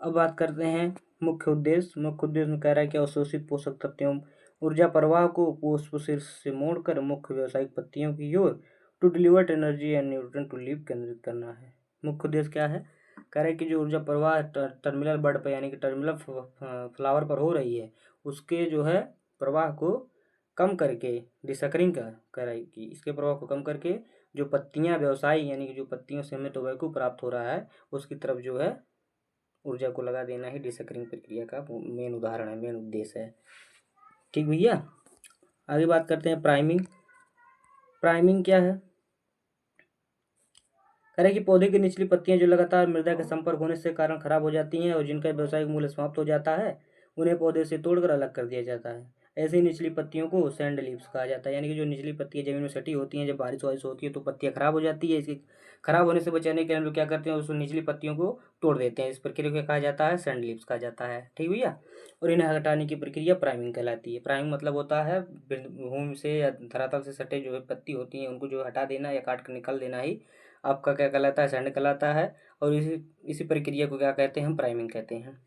अब बात करते हैं मुख्य उद्देश्य। मुख्य उद्देश्य में कह रहा है कि अवशोषित पोषक तत्वों ऊर्जा प्रवाह को पुष्प शीर्ष से मोड़कर मुख्य व्यावसायिक पत्तियों की ओर to delivered energy and nutrient to leave केंद्रित करना है। मुख्य उद्देश्य क्या है? कह रहा है कि जो ऊर्जा प्रवाह टर्मिनल बड पर यानी कि टर्मिनल फ्लावर पर हो रही है, उसके जो है प्रवाह को कम करके डिसकरिंग का कह रहा है कि इसके प्रभाव को कम करके जो पत्तियां व्यवसाय यानी कि जो पत्तियों से हमें टोबैको प्राप्त हो रहा है उसकी तरफ जो है ऊर्जा को लगा देना ही डिसकरिंग प्रक्रिया का मेन उदाहरण है, मेन उद्देश्य है। ठीक भैया, आगे बात करते हैं प्राइमिंग। प्राइमिंग क्या है? कह रहे कि पौधे की निचली पत्तियां जो लगातार मृदा के संपर्क होने से कारण खराब हो जाती हैं और जिनका व्यावसायिक मूल्य समाप्त हो जाता है, उन्हें पौधे से तोड़कर अलग कर दिया जाता है। ऐसी निचली पत्तियों को सैंड लीव्स कहा जाता है, यानी कि जो निचली पत्तियां जमीन में सटी होती हैं, जब बारिश वारिश होती है तो पत्तियां खराब हो जाती है। इसकी खराब होने से बचाने के लिए हम लोग क्या करते हैं, उस निचली पत्तियों को तोड़ देते हैं। इस प्रक्रिया को कहा जाता है सैंड लीव्स कहा जाता है, ठीक भैया। और इन्हें हटाने की प्रक्रिया प्राइमिंग कहलाती है। प्राइमिंग मतलब होता है भूमि से या धरातल से सटे जो है पत्ती होती हैं उनको जो हटा देना या काट कर निकाल देना ही आपका क्या कहलाता है, सैंड कहलाता है। और इसी प्रक्रिया को क्या कहते हैं, हम प्राइमिंग कहते हैं।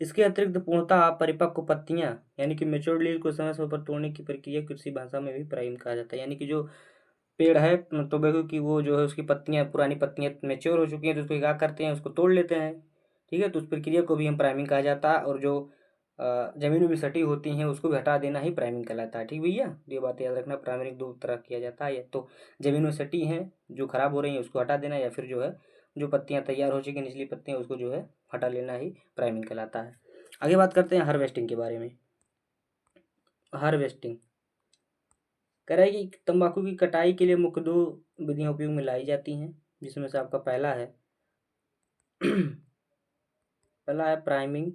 इसके अतिरिक्त पूर्णतः अपरिपक्व पत्तियां यानी कि मेच्योर्ड लीव को समय समय पर तोड़ने की प्रक्रिया कृषि भाषा में भी प्राइमिंग कहा जाता है। यानी कि जो पेड़ है टोबैको की, वो जो है उसकी पत्तियां, पुरानी पत्तियां मेच्योर हो चुकी हैं तो उसको क्या करते हैं, उसको तोड़ लेते हैं, ठीक है। तो उस प्रक्रिया को भी हम प्राइमिंग कहा जाता है। और जो जमीन में भी सटी होती हैं उसको भी हटा देना ही प्राइमिंग कहलाता है, ठीक भैया। ये बात याद रखना, प्राइमरिंग दो तरह किया जाता है, या तो जमीन में सटी हैं जो खराब हो रही हैं उसको हटा देना, या फिर जो है जो पत्तियां तैयार हो चुकी निचली पत्तियां उसको जो है हटा लेना ही प्राइमिंग कहलाता है। आगे बात करते हैं हार्वेस्टिंग के बारे में। हार्वेस्टिंग कह रहा है कि तंबाकू की कटाई के लिए मुख्य दो विधियां उपयोग में लाई जाती हैं, जिसमें से आपका पहला है पहला है प्राइमिंग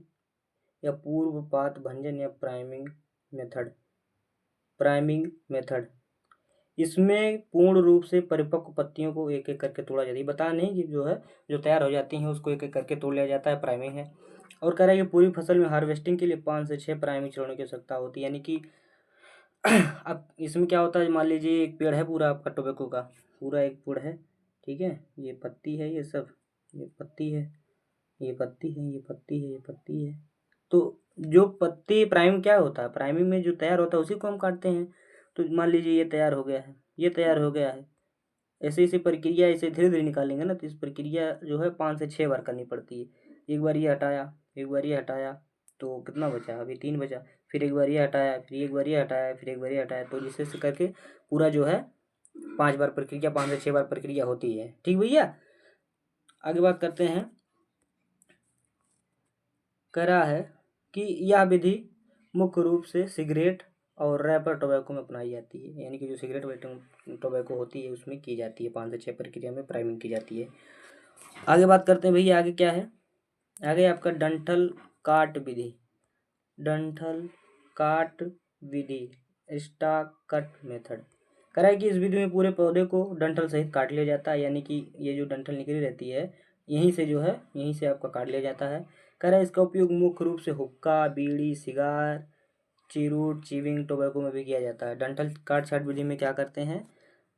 या पूर्वपात भंजन या प्राइमिंग मेथड। प्राइमिंग मेथड इसमें पूर्ण रूप से परिपक्व पत्तियों को एक एक करके तोड़ा जाता है। बता नहीं कि जो है जो तैयार हो जाती हैं उसको एक एक करके तोड़ लिया जाता है, प्राइमिंग है। और कह रहा है कि पूरी फसल में हार्वेस्टिंग के लिए 5 से 6 प्राइमिंग चरणों की आवश्यकता होती है। यानी कि अब इसमें क्या होता है, मान लीजिए एक पेड़ है पूरा आपका टोबैको का, पूरा एक पेड़ है, ठीक है। ये पत्ती है, ये सब, ये पत्ती है, ये पत्ती है, ये पत्ती है, ये पत्ती है। तो जो पत्ती प्राइम क्या होता है, प्राइमिंग में जो तैयार होता है उसी को हम काटते हैं। तो मान लीजिए ये तैयार हो गया है, ये तैयार हो गया है, ऐसे ऐसे प्रक्रिया ऐसे धीरे धीरे निकालेंगे ना, तो इस प्रक्रिया जो है 5 से 6 बार करनी पड़ती है। एक बार ये हटाया, एक बार ये हटाया, तो कितना बचा, अभी 3 बचा। फिर एक बार ये हटाया, फिर एक बार ये हटाया, फिर एक बार ये हटाया, तो जिससे से करके पूरा जो है 5 बार प्रक्रिया, 5 से 6 बार प्रक्रिया होती है, ठीक भैया। आगे बात करते हैं। कह रहा है कि यह विधि मुख्य रूप से सिगरेट और रैपर टोबैको में अपनाई जाती है। यानी कि जो सिगरेट टोबैको होती है उसमें की जाती है, 5 से 6 प्रक्रिया में प्राइमिंग की जाती है। आगे बात करते हैं भैया, आगे क्या है, आगे आपका डंठल काट विधि। डंठल काट विधि, स्टॉक कट मेथड। कह रहा है कि इस विधि में पूरे पौधे को डंठल सहित काट लिया जाता है। यानी कि ये जो डंठल निकली रहती है यहीं से जो है, यहीं से आपका काट लिया जाता है। कह रहा है इसका उपयोग मुख्य रूप से हुक्का, बीड़ी, सिगार, चिरूट, चिविंग, टोबैको में भी किया जाता है। डंठल काट छाट विधि में क्या करते हैं,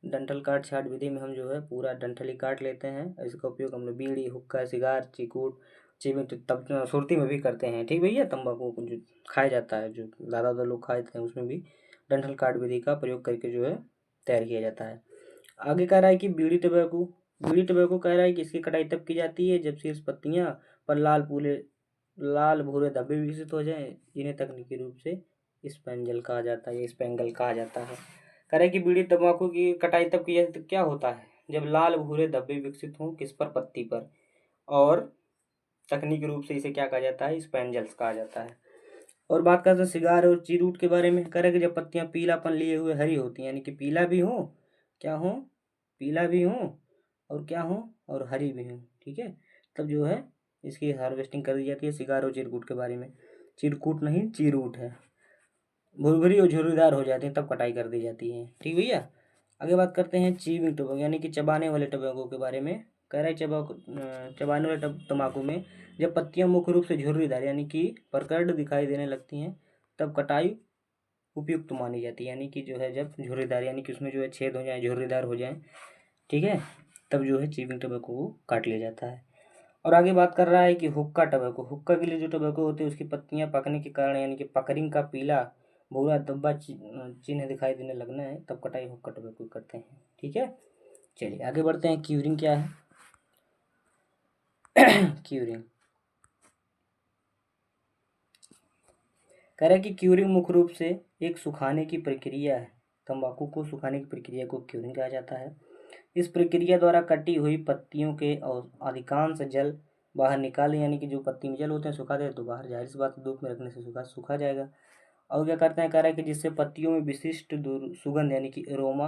डंठल काट छाट विधि में हम जो है पूरा डंठल ही काट लेते हैं। इसका उपयोग हम लोग बीड़ी, हुक्का, सिगार, चिकूट, चिविंग तब सुरती में भी करते हैं, ठीक भैया। तंबाकू जो खाया जाता है, जो ज़्यादातर लोग खाते हैं, उसमें भी डंठल काट विधि का प्रयोग करके जो है तैयार किया जाता है। आगे कह रहा है कि बीड़ी टोबैको। बीड़ी टोबैको कह रहा है कि इसकी कटाई तब की जाती है जब शीर्ष पत्तियां पर लाल भूरे धब्बे विकसित हो जाएं, जिन्हें तकनीकी रूप से स्पेंजल कहा जाता है, स्पेंगल कहा जाता है। कह रहा है कि बीड़ी तंबाकू की कटाई तब की जाती है, तो क्या होता है, जब लाल भूरे धब्बे विकसित हों, किस पर, पत्ती पर। और तकनीकी रूप से इसे क्या कहा जाता है, स्पेंजल्स कहा जाता है। और बात करते हैं सिगार और चीरूट के बारे में। कह रहे हैं कि जब पत्तियां पीलापन लिए हुए हरी होती हैं, यानी कि पीला भी हो, क्या हो, पीला भी हो, और क्या हो, और हरी भी हो, ठीक है, तब जो है इसकी हार्वेस्टिंग कर दी जाती है। सिगार और चिरकुट के बारे में, चिरकुट नहीं चीरूट है, भुरभुरी और झुर्रीदार हो जाती हैं तब कटाई कर दी जाती है, ठीक भैया। आगे बात करते हैं च्यूइंग टोबैको यानी कि चबाने वाले टोबैको के बारे में। कह रहा है चबाने वाले तम्बाकू में जब पत्तियां मुख्य रूप से झुर्रीदार यानी कि प्रकट दिखाई देने लगती हैं तब कटाई उपयुक्त मानी जाती है। यानी कि जो है जब झुर्रीदार यानी कि उसमें जो है छेद हो जाए, झुर्रीदार हो जाए, ठीक है, तब जो है च्यूइंग टोबैको को काट लिया जाता है। और आगे बात कर रहा है कि हुक्का टोबैको। हुक्का के लिए जो टोबैको होते हैं उसकी पत्तियां पकने के कारण यानी कि पकरिंग का पीला भूरा धब्बा चिन्ह दिखाई देने लगना है तब कटाई हुक्का टोबैको करते हैं। ठीक है, चलिए आगे बढ़ते हैं। क्यूरिंग क्या है? क्यूरिंग कह रहा है कि क्यूरिंग मुख्य रूप से एक सुखाने की प्रक्रिया है। तंबाकू को सुखाने की प्रक्रिया को क्यूरिंग कहा जाता है। इस प्रक्रिया द्वारा कटी हुई पत्तियों के और अधिकांश जल बाहर निकाले यानी कि जो पत्ती में जल होते हैं सुखा दे तो बाहर, जाहिर सी बात धूप में रखने से सूखा जाएगा। और क्या करते हैं, कह रहा है कि जिससे पत्तियों में विशिष्ट सुगंध यानी कि एरोमा,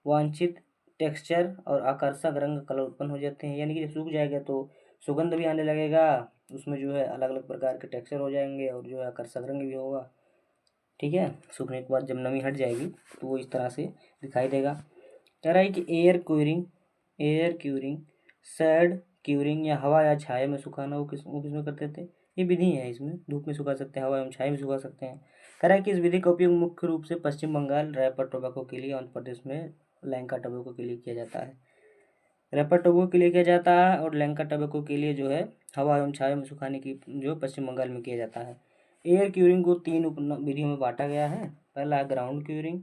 वांछित टेक्सचर और आकर्षक रंग कलर उत्पन्न हो जाते हैं। यानी कि जब सूख जाएगा तो सुगंध भी आने लगेगा, उसमें जो है अलग अलग प्रकार के टेक्सचर हो जाएंगे और जो है आकर्षक रंग भी होगा। ठीक है, सूखने के बाद जब नमी हट जाएगी तो वो इस तरह से दिखाई देगा। कह रहा है कि एयर क्यूरिंग, सैड क्यूरिंग या हवा या छाया में सुखाना वो किस में करते थे? ये विधि है, इसमें धूप में सुखा सकते हैं, हवा एवं छाया में सुखा सकते हैं। कह रहा है कि इस विधि का उपयोग मुख्य रूप से पश्चिम बंगाल, रैपर टोबैको के लिए, आंध्र प्रदेश में लैंका टोबैको के लिए किया जाता है। रैपर टोबैको के लिए किया जाता है और लैंका टोबैको के लिए जो है हवा एवं छाया में सुखाने की जो पश्चिम बंगाल में किया जाता है। एयर क्यूरिंग को 3 उप विधियों में बांटा गया है। पहला है ग्राउंड क्यूरिंग।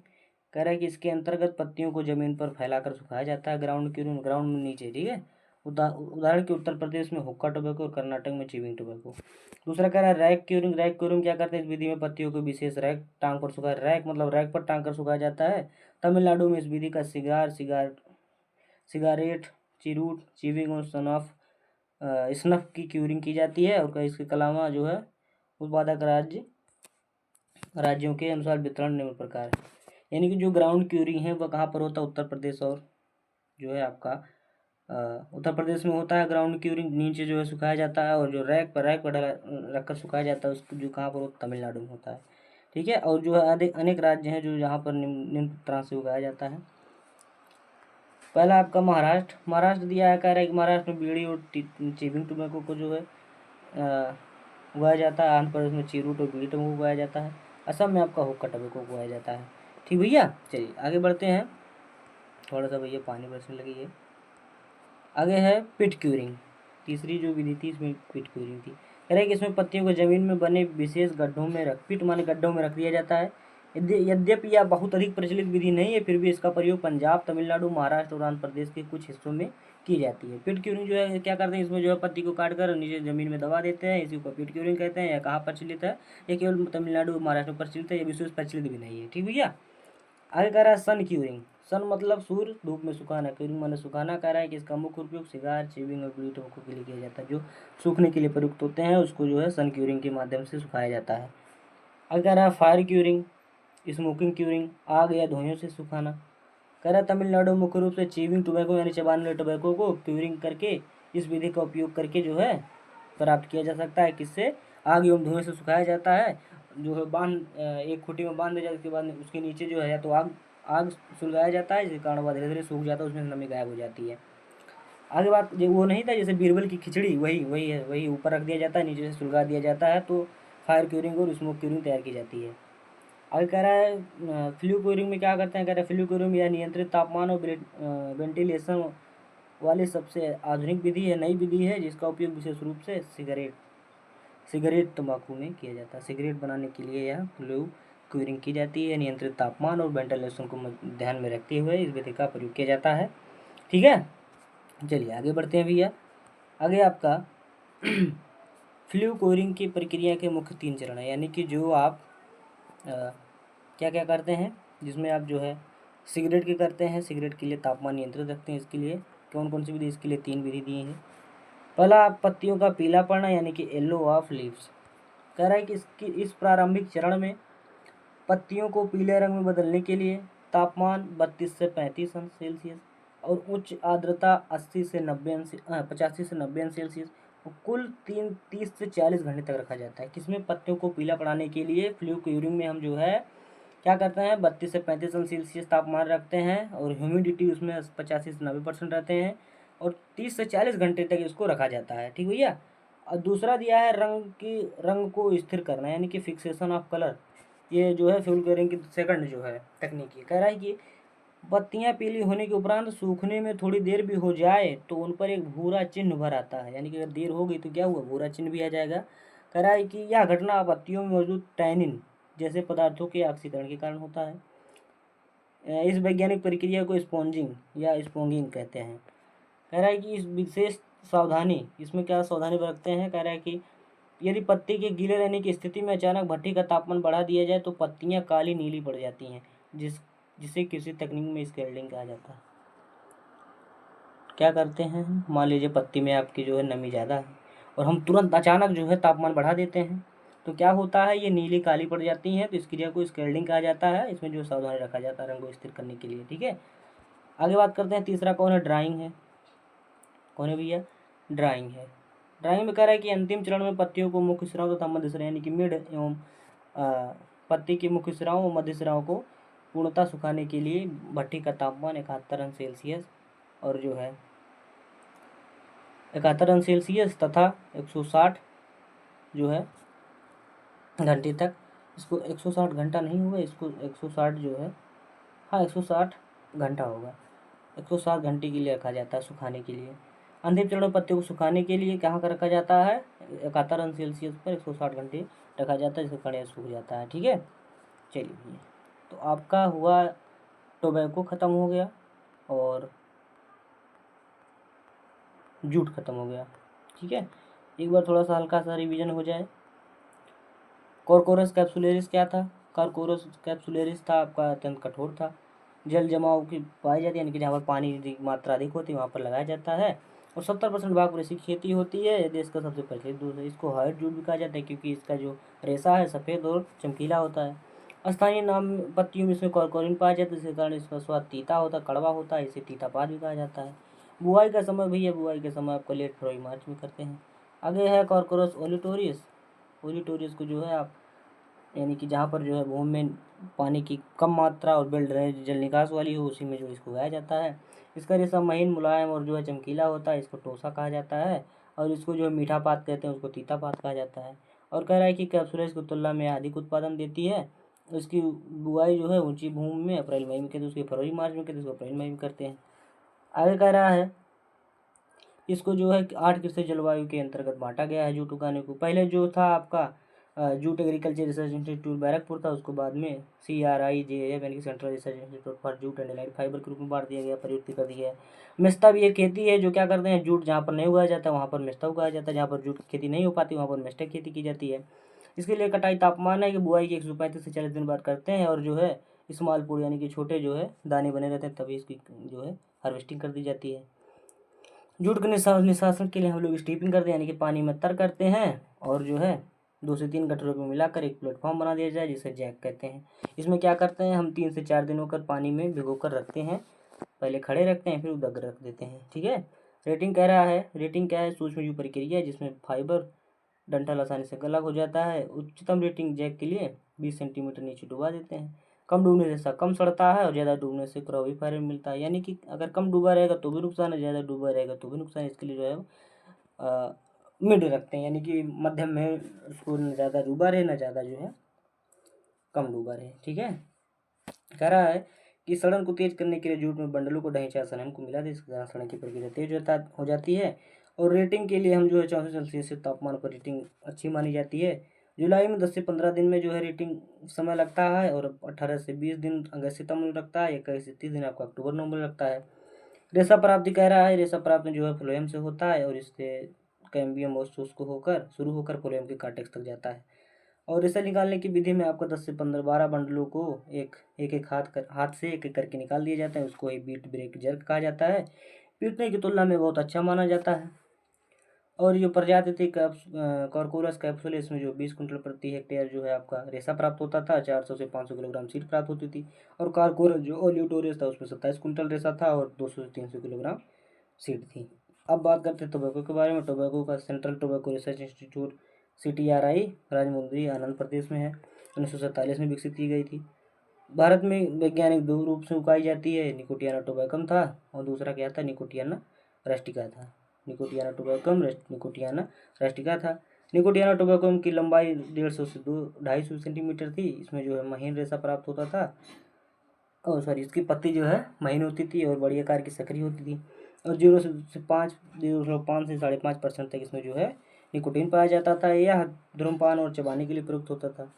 कह रहा है कि इसके अंतर्गत पत्तियों को जमीन पर फैलाकर सुखाया जाता है। ग्राउंड क्यूरिंग, ग्राउंड में नीचे, ठीक है। उदाहरण के उत्तर प्रदेश में हुक्का टोबैको और कर्नाटक में च्यूइंग टोबैको। दूसरा कह रहा है रैक क्यूरिंग। रैक क्यूरिंग क्या करते हैं, इस विधि में पत्तियों को विशेष रैक टांग पर सुखाया, रैक मतलब रैक पर टांग कर सुखाया जाता है। तमिलनाडु में इस विधि का सिगारेट, चिरूट, च्यूइंग और स्नफ की क्यूरिंग की जाती है। और इसके अलावा जो है उत्पादक राज्यों के अनुसार वितरण निम्न प्रकार है। यानी कि जो ग्राउंड क्यूरिंग है वह कहाँ पर होता है, उत्तर प्रदेश और जो है आपका उत्तर प्रदेश में होता है ग्राउंड क्यूरिंग। नीचे जो है सुखाया जाता है और जो रैक पर रखकर सुखाया जाता है उसको जो कहाँ पर होता है, तमिलनाडु में होता है। ठीक है, और जो है अनेक राज्य हैं जो यहाँ पर निम्न तरह से उगाया जाता है। पहला आपका महाराष्ट्र दिया है। कह रहा है कि महाराष्ट्र में बीड़ी और च्यूइंग टोबैको को जो है उगाया जाता है। आंध्र प्रदेश में चिरूट और बीड़ी टोबैको उगाया जाता है। असम में आपका हुक्का टोबैको उगाया जाता है। ठीक भैया, चलिए आगे बढ़ते हैं। थोड़ा सा भैया पानी बरसने लगी है। आगे है पिट क्यूरिंग। तीसरी जो विधि थी इसमें पिट क्यूरिंग थी। कह रहा है कि इसमें पत्तियों को जमीन में बने विशेष गड्ढों में पिट माने गड्ढों में रख दिया जाता है। यद्यपि यह बहुत अधिक प्रचलित विधि नहीं है, फिर भी इसका प्रयोग पंजाब, तमिलनाडु, महाराष्ट्र और आंध्र प्रदेश के कुछ हिस्सों में की जाती है। पिट क्यूरिंग जो है क्या करते हैं, इसमें जो है पत्ती को काट कर नीचे जमीन में दबा देते हैं, इसी को पिट क्यूरिंग कहते हैं। यह कहाँ प्रचलित है, ये केवल तमिलनाडु महाराष्ट्र में प्रचलित है, ये विशेष प्रचलित भी नहीं है। ठीक भैया, आगे कह रहा है सन क्यूरिंग। सन मतलब सूर्य, धूप में सुखाना, क्यूरिंग माने सुखाना। कह रहा है कि इसका मुख्य उपयोग सिगार, च्यूइंग और बीड़ी टोबैको के लिए किया जाता है। जो सूखने के लिए प्रयुक्त होते हैं उसको जो है सन क्यूरिंग के माध्यम से सुखाया जाता है। आगे कह रहा है फायर क्यूरिंग, स्मोकिंग क्यूरिंग, आग या धुएं से सुखाना। कह रहा है तमिलनाडु मुख्य रूप से च्यूइंग टोबैको यानी चबाने वाले टोबैको को क्यूरिंग करके इस विधि का उपयोग करके जो है प्राप्त किया जा सकता है। किससे? आग एवं धुएं से सुखाया जाता है। जो है एक खूंटी में बांध दिया जाए, उसके बाद उसके नीचे जो है या तो आग आग सुलगाया जाता है, जिसके कारण वह धीरे धीरे सूख जाता है, उसमें नमी गायब हो जाती है। आगे बात जो वो नहीं था जैसे बीरबल की खिचड़ी, वही है, वही ऊपर रख दिया जाता है, नीचे से सुलगा दिया जाता है, तो फायर क्यूरिंग और स्मोक क्यूरिंग तैयार की जाती है। आगे कह रहा है फ्लू क्यूरिंग में क्या करते हैं, कह रहा है फ्लू क्यूरिंग या नियंत्रित तापमान और वेंटिलेशन वाली सबसे आधुनिक विधि है, नई विधि है, जिसका उपयोग विशेष रूप से सिगरेट तंबाकू में किया जाता है। सिगरेट बनाने के लिए यह फ्लू क्यूरिंग की जाती है। नियंत्रित तापमान और वेंटिलेशन को ध्यान में रखते हुए इस विधि का प्रयोग किया जाता है। ठीक है, चलिए आगे बढ़ते हैं भैया। आगे आपका फ्लू क्यूरिंग की प्रक्रिया के मुख्य 3 चरण है। यानी कि जो आप क्या क्या करते हैं, जिसमें आप जो है सिगरेट के करते हैं, सिगरेट के लिए तापमान नियंत्रित रखते हैं। इसके लिए कौन कौन सी विधि, इसके लिए 3 विधि दी हैं। पहला पत्तियों का पीला पड़ना यानी कि येलो ऑफ लीव्स। कह रहा है कि इस प्रारंभिक चरण में पत्तियों को पीले रंग में बदलने के लिए तापमान 32 से 35 अंश सेल्सियस और उच्च आर्द्रता 85 से 90 अंश सेल्सियस कुल 30 से 40 घंटे तक रखा जाता है। किसमें? पत्तियों को पीला पड़ाने के लिए फ्लू क्यूरिंग में हम जो है क्या करते हैं, 32 से 35 सेल्सियस तापमान रखते हैं और ह्यूमिडिटी उसमें 85 से 90% रहते हैं और 30 से 40 घंटे तक इसको रखा जाता है। ठीक भैया। और दूसरा दिया है रंग को स्थिर करना, यानी कि फिक्सेशन ऑफ कलर। ये जो है फ्यूल कलरिंग की सेकंड जो है टेक्निक है। कह रहा है कि पत्तियां पीली होने के उपरांत सूखने में थोड़ी देर भी हो जाए तो उन पर एक भूरा चिन्ह भर आता है, यानी कि अगर देर हो गई तो क्या हुआ, भूरा चिन्ह भी आ जाएगा। कह रहा है कि यह घटना पत्तियों में मौजूद टैनिन जैसे पदार्थों के ऑक्सीकरण के कारण होता है। इस वैज्ञानिक प्रक्रिया को स्पॉन्जिंग या स्पॉन्गिंग कहते हैं। कह रहा है कि इस विशेष सावधानी, इसमें क्या सावधानी बरतते हैं, कह रहा है कि यदि पत्ती के गीले रहने की स्थिति में अचानक भट्टी का तापमान बढ़ा दिया जाए तो पत्तियां काली नीली पड़ जाती हैं, जिसे किसी तकनीक में स्केल्डिंग कहा जाता है। क्या करते हैं, मान लीजिए पत्ती में आपकी जो है नमी ज़्यादा है और हम तुरंत अचानक जो है तापमान बढ़ा देते हैं तो क्या होता है, ये नीली काली पड़ जाती हैं, तो इस क्रिया को स्केल्डिंग कहा जाता है। इसमें जो सावधानी रखा जाता है रंग को स्थिर करने के लिए। ठीक है, आगे बात करते हैं। तीसरा कौन है, ड्राइंग है। कौन है भैया, ड्राइंग है। ड्राइंग में कह रहा है कि अंतिम चरण में पत्तियों को मुख्य सिराओं तथा मध्य सिरा यानी कि मिड एवं पत्ती के मुख्य सिराओं व मध्य सिराओं को पूर्णतः सुखाने के लिए भट्टी का तापमान 71 सेल्सियस और जो है 71 सेल्सियस तथा 160 जो है घंटे तक, इसको 160 घंटा नहीं होगा, इसको 160 जो है, हाँ 160 घंटा होगा, 160 घंटे के लिए रखा जाता है सुखाने के लिए। अंतिम चरण में पत्ते को सुखाने के लिए कहाँ का रखा जाता है, 71 सेल्सियस पर 160 घंटे रखा जाता है, जिससे कड़े सूख जाता है। ठीक है, चलिए भैया, तो आपका हुआ टोबैको ख़त्म हो गया और जूट ख़त्म हो गया। ठीक है, एक बार थोड़ा सा हल्का सा रिवीजन हो जाए। कॉर्कोरस कैप्सुलेरिस क्या था, कॉर्कोरस कैप्सुलेरिस था आपका, अत्यंत कठोर था, जल जमाव की पाई जाती है, यानी कि जहाँ पर पानी की मात्रा अधिक होती है वहाँ पर लगाया जाता है और 70% भाग पर इसकी खेती होती है। देश का सबसे प्रचलित दूध है। इसको हाइट जूट भी कहा जाता है क्योंकि इसका जो रेशा है सफ़ेद और चमकीला होता है। स्थानीय नाम पत्तियों में इसमें कॉर्कोरिन पाया जाता है, जिसके कारण इसका स्वाद तीता होता है, कड़वा होता है, इसे तीतापात भी कहा जाता है। बुआई का समय भैया, बुआई का समय आपको लेट फरवरी मार्च में करते हैं। आगे है कॉर्कोरस ओलिटोरियस। ओलिटोरियस को जो है आप, यानी कि जहाँ पर जो है भूमि में पानी की कम मात्रा और बेल ड्रेनेज जल निकास वाली हो उसी में जो इसको उगाया जाता है। इसका रेशा महीन मुलायम और जो है चमकीला होता है, इसको टोसा कहा जाता है और इसको जो है मीठा पात कहते हैं, उसको तीता पात कहा जाता है। और कह रहा है कि कैप्सुलस की तुलना में अधिक उत्पादन देती है। इसकी बुआई जो है ऊंची भूमि में अप्रैल मई में कहते हैं, उसकी फरवरी मार्च में कहते हैं, उसको अप्रैल मई में करते हैं। आगे कह रहा है इसको जो है 8 कृषि जलवायु के अंतर्गत बांटा गया है जूट उगाने को। पहले जो था आपका jute agriculture research institute Barrackpore था, उसको बाद में CRIJF यानी कि central research institute for jute and allied fibre के रूप में बांट दिया गया, प्रयुक्त कर दिया है। मेस्ता भी एक खेती है जो क्या करते हैं, जूट जहाँ पर नहीं उगाया जाता वहाँ पर मेस्ता उगाया जाता है, जहाँ पर जूट की खेती नहीं हो पाती वहाँ पर मेस्टा की खेती की जाती है। इसके लिए कटाई तापमान है कि बुआई के 135 से 40 दिन बाद करते हैं और जो है स्मॉल पुर यानी कि छोटे जो है दाने बने रहते हैं तभी इसकी जो है हार्वेस्टिंग कर दी जाती है। जूट के निष्कासन के लिए हम लोग स्टीपिंग करते हैं, यानी कि पानी में तर करते हैं और जो है 2 से 3 गठरों को मिलाकर एक प्लेटफॉर्म बना दिया जाए जिसे जैक कहते हैं। इसमें क्या करते हैं, हम 3 से 4 दिनों कर पानी में भिगो कर रखते हैं, पहले खड़े रखते हैं फिर उदग रख देते हैं। ठीक है, रेटिंग कह रहा है, रेटिंग क्या है, सूक्ष्म जीव प्रक्रिया जिसमें फाइबर डंठल आसानी से अलग हो जाता है। उच्चतम रेटिंग जैक के लिए 20 सेंटीमीटर नीचे डुबा देते हैं। कम डूबने से ऐसा कम सड़ता है और ज़्यादा डूबने से क्रॉवी फायर मिलता है, यानी कि अगर कम डूबा रहेगा तो भी नुकसान है, ज़्यादा डूबा रहेगा तो भी नुकसान है। इसके लिए जो है मिड रखते हैं, यानी कि मध्यम में उसको न ज़्यादा डूबा रहे न ज़्यादा जो है कम डूबा रहे। ठीक है, कह रहा है कि सड़न को तेज करने के लिए जूट में बंडलों को ढांचा सनन को मिला दे, इसके कारण सड़न की प्रक्रिया तेज हो जाती है। और रेटिंग के लिए हम जो है 64 सेल्सियस से तापमान पर रेटिंग अच्छी मानी जाती है। जुलाई में 10 से 15 दिन में जो है रेटिंग समय लगता है और 18 से 20 दिन अगस्त सितंबर में लगता है, 21 से 30 दिन आपका अक्टूबर नवंबर में लगता है। रेशा प्राप्ति कह रहा है, रेशा प्राप्ति जो है फ्लोएम से होता है और इससे कैम्बियम और शुष्क होकर शुरू होकर फ्लोएम के कार्टेक्स तक जाता है। और रेशा निकालने की विधि में आपको 10 से 12 बंडलों को एक हाथ से एक करके निकाल दिए जाते हैं, उसको एक बीट ब्रेक जर्क कहा जाता है। पीटने की तुलना में बहुत अच्छा माना जाता है। और जो प्रजाति थी कॉर्कोरस कैप्सुल, इसमें जो 20 कुंटल प्रति हेक्टेयर जो है आपका रेशा प्राप्त होता था, 400 से 500 किलोग्राम सीड प्राप्त होती थी। और कॉर्कोरस जो ओलिटोरियस था उसमें 27 कुंटल रेशा था और 200 से 300 किलोग्राम सीड थी। अब बात करते हैं टोबैको के बारे में। टोबैको का central tobacco research institute CTRI Rajahmundry Andhra Pradesh में है, 1947 में विकसित की गई थी। भारत में वैज्ञानिक दो रूप से उगाई जाती है, निकोटियाना टोबैकम था और दूसरा क्या था, निकोटियाना रस्टिका था। निकोटियाना टोबैकम निकोटियाना रस्टिका था। निकोटियाना टोबैकम की लंबाई 150 से 250 सेंटीमीटर थी। इसमें जो है महीन रेशा प्राप्त होता था, और सॉरी इसकी पत्ती जो है महीन होती थी और बड़ी आकार की सकरी होती थी। और 0.5 से 5.5% तक इसमें जो है निकोटीन पाया जाता था। यह धूम्रपान और चबाने के लिए प्रयुक्त होता था।